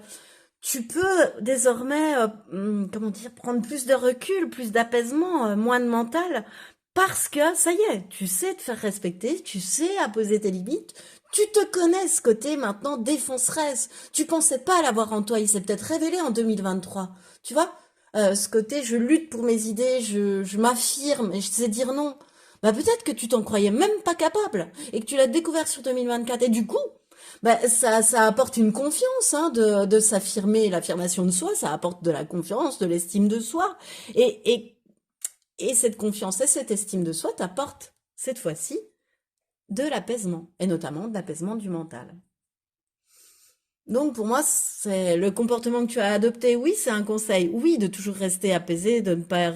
tu peux désormais, comment dire, prendre plus de recul, plus d'apaisement, moins de mental, parce que ça y est, tu sais te faire respecter, tu sais apposer tes limites, tu te connais ce côté maintenant défonceresse. Tu pensais pas l'avoir en toi, il s'est peut-être révélé en 2023. Tu vois, ce côté je lutte pour mes idées, je m'affirme et je sais dire non. Bah peut-être que tu t'en croyais même pas capable et que tu l'as découvert sur 2024 et du coup, bah, ça apporte une confiance hein, de s'affirmer, l'affirmation de soi, ça apporte de la confiance, de l'estime de soi. Et, et, et cette confiance et cette estime de soi t'apportent, cette fois-ci, de l'apaisement, et notamment de l'apaisement du mental. Donc pour moi, c'est le comportement que tu as adopté, oui, c'est un conseil, oui, de toujours rester apaisé, de ne pas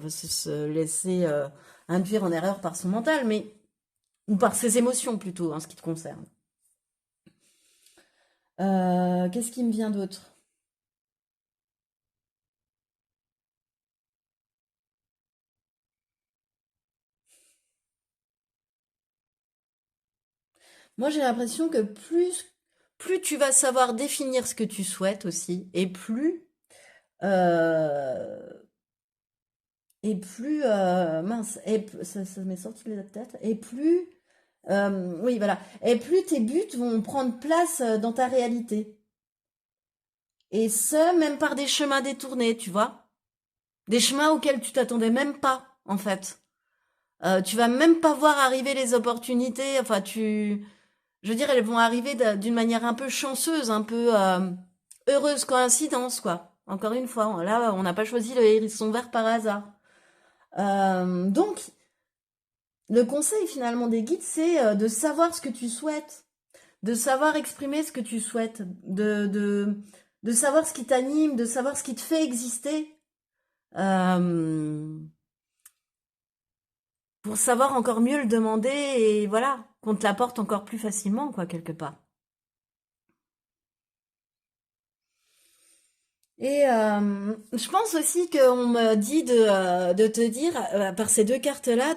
se laisser induire en erreur par son mental, mais ou par ses émotions plutôt, en ce qui te concerne. Qu'est-ce qui me vient d'autre? Moi, j'ai l'impression que plus tu vas savoir définir ce que tu souhaites aussi, euh, mince, ça m'est sorti de la tête, oui, voilà, et plus tes buts vont prendre place dans ta réalité. Et ce, même par des chemins détournés, tu vois, des chemins auxquels tu t'attendais même pas, en fait. Tu vas même pas voir arriver les opportunités. Enfin, je veux dire, elles vont arriver d'une manière un peu chanceuse, un peu heureuse coïncidence, quoi. Encore une fois, là, on n'a pas choisi le hérisson vert par hasard. Donc, le conseil finalement des guides, c'est de savoir ce que tu souhaites, de savoir exprimer ce que tu souhaites, de savoir ce qui t'anime, de savoir ce qui te fait exister, euh, pour savoir encore mieux le demander et voilà, qu'on te l'apporte encore plus facilement, quoi, quelque part. Et je pense aussi qu'on me dit de te dire, par ces deux cartes-là,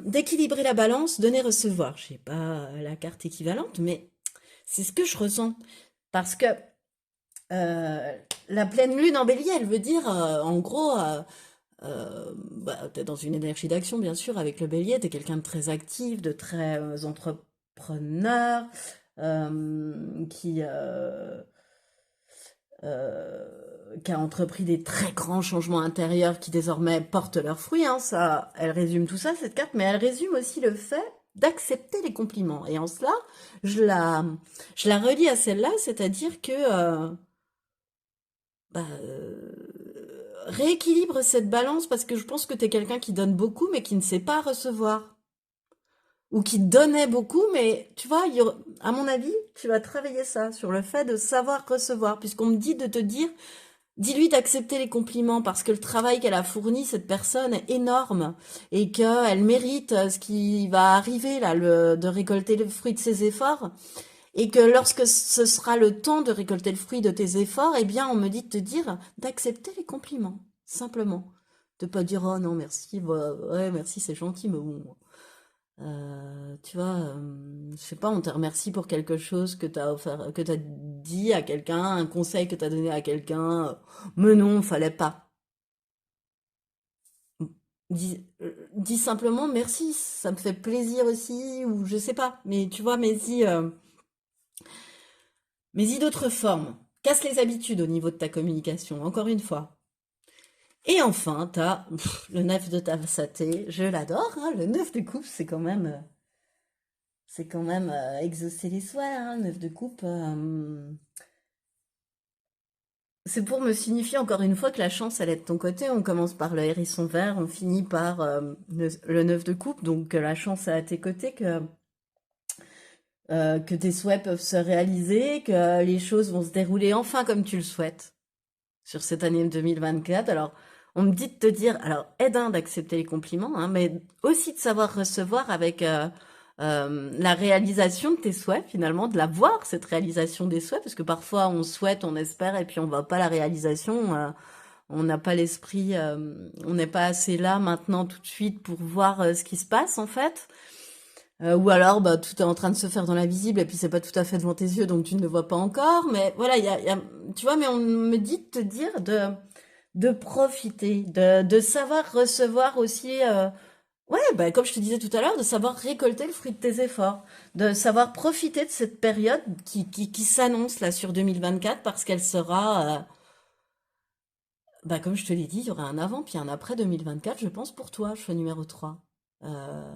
d'équilibrer la balance, donner-recevoir. Je sais pas la carte équivalente, mais c'est ce que je ressens. Parce que la pleine lune en bélier, elle veut dire, en gros, bah, t'es dans une énergie d'action, bien sûr, avec le bélier, t'es quelqu'un de très actif, de très entrepreneur, qui a entrepris des très grands changements intérieurs qui désormais portent leurs fruits, hein, ça, elle résume tout ça, cette carte, mais elle résume aussi le fait d'accepter les compliments. Et en cela, je la, je la relie à celle-là, c'est-à-dire que rééquilibre cette balance parce que je pense que tu es quelqu'un qui donne beaucoup mais qui ne sait pas recevoir. Ou qui donnait beaucoup, mais tu vois, à mon avis, tu vas travailler ça, sur le fait de savoir recevoir, puisqu'on me dit de te dire, dis-lui d'accepter les compliments parce que le travail qu'elle a fourni, cette personne, est énorme et qu'elle mérite ce qui va arriver là, de récolter le fruit de ses efforts. Et que lorsque ce sera le temps de récolter le fruit de tes efforts, eh bien, on me dit de te dire d'accepter les compliments, simplement. De pas dire oh non merci, bah, ouais merci c'est gentil, mais bon, tu vois, je sais pas, on te remercie pour quelque chose que t'as offert, que t'as dit à quelqu'un, un conseil que t'as donné à quelqu'un, mais non, fallait pas. Dis simplement merci, ça me fait plaisir aussi, ou je sais pas, mais tu vois, mais y d'autres formes. Casse les habitudes au niveau de ta communication, encore une fois. Et enfin, t'as le 9 de Tabasaté, je l'adore, hein, le 9 de coupe, c'est quand même exaucer les souhaits, hein, le 9 de coupe. C'est pour me signifier encore une fois que la chance, elle est de ton côté. On commence par le hérisson vert, on finit par le 9 de coupe, donc la chance est à tes côtés, que tes souhaits peuvent se réaliser, que les choses vont se dérouler enfin comme tu le souhaites sur cette année 2024. Alors, on me dit de te dire, alors aide d'accepter les compliments, hein, mais aussi de savoir recevoir avec la réalisation de tes souhaits, finalement, de la voir, cette réalisation des souhaits, parce que parfois on souhaite, on espère, et puis on voit pas la réalisation. On n'a pas l'esprit, on n'est pas assez là maintenant tout de suite pour voir ce qui se passe en fait. Ou alors, bah, tout est en train de se faire dans l'invisible et puis c'est pas tout à fait devant tes yeux, donc tu ne le vois pas encore. Mais voilà, tu vois, mais on me dit de te dire de profiter, de savoir recevoir aussi, ouais, bah, comme je te disais tout à l'heure, de savoir récolter le fruit de tes efforts, de savoir profiter de cette période qui s'annonce là sur 2024 parce qu'elle sera, bah, comme je te l'ai dit, il y aura un avant puis un après 2024, je pense, pour toi, choix numéro 3. Euh,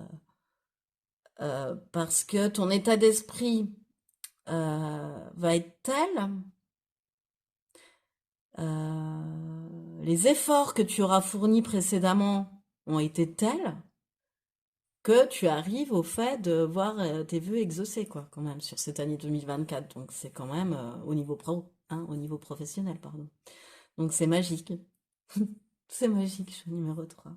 Parce que ton état d'esprit va être tel, les efforts que tu auras fournis précédemment ont été tels que tu arrives au fait de voir tes vœux exaucés, quoi, quand même, sur cette année 2024. Donc c'est quand même au niveau pro, hein, au niveau professionnel, pardon. Donc c'est magique. C'est magique, choix numéro 3.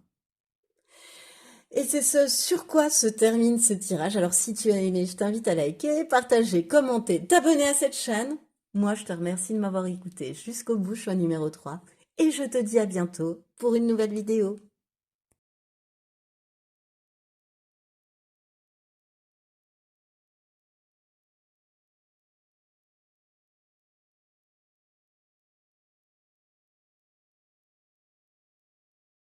Et c'est ce sur quoi se termine ce tirage. Alors si tu as aimé, je t'invite à liker, partager, commenter, t'abonner à cette chaîne. Moi, je te remercie de m'avoir écouté jusqu'au bout, choix numéro 3. Et je te dis à bientôt pour une nouvelle vidéo.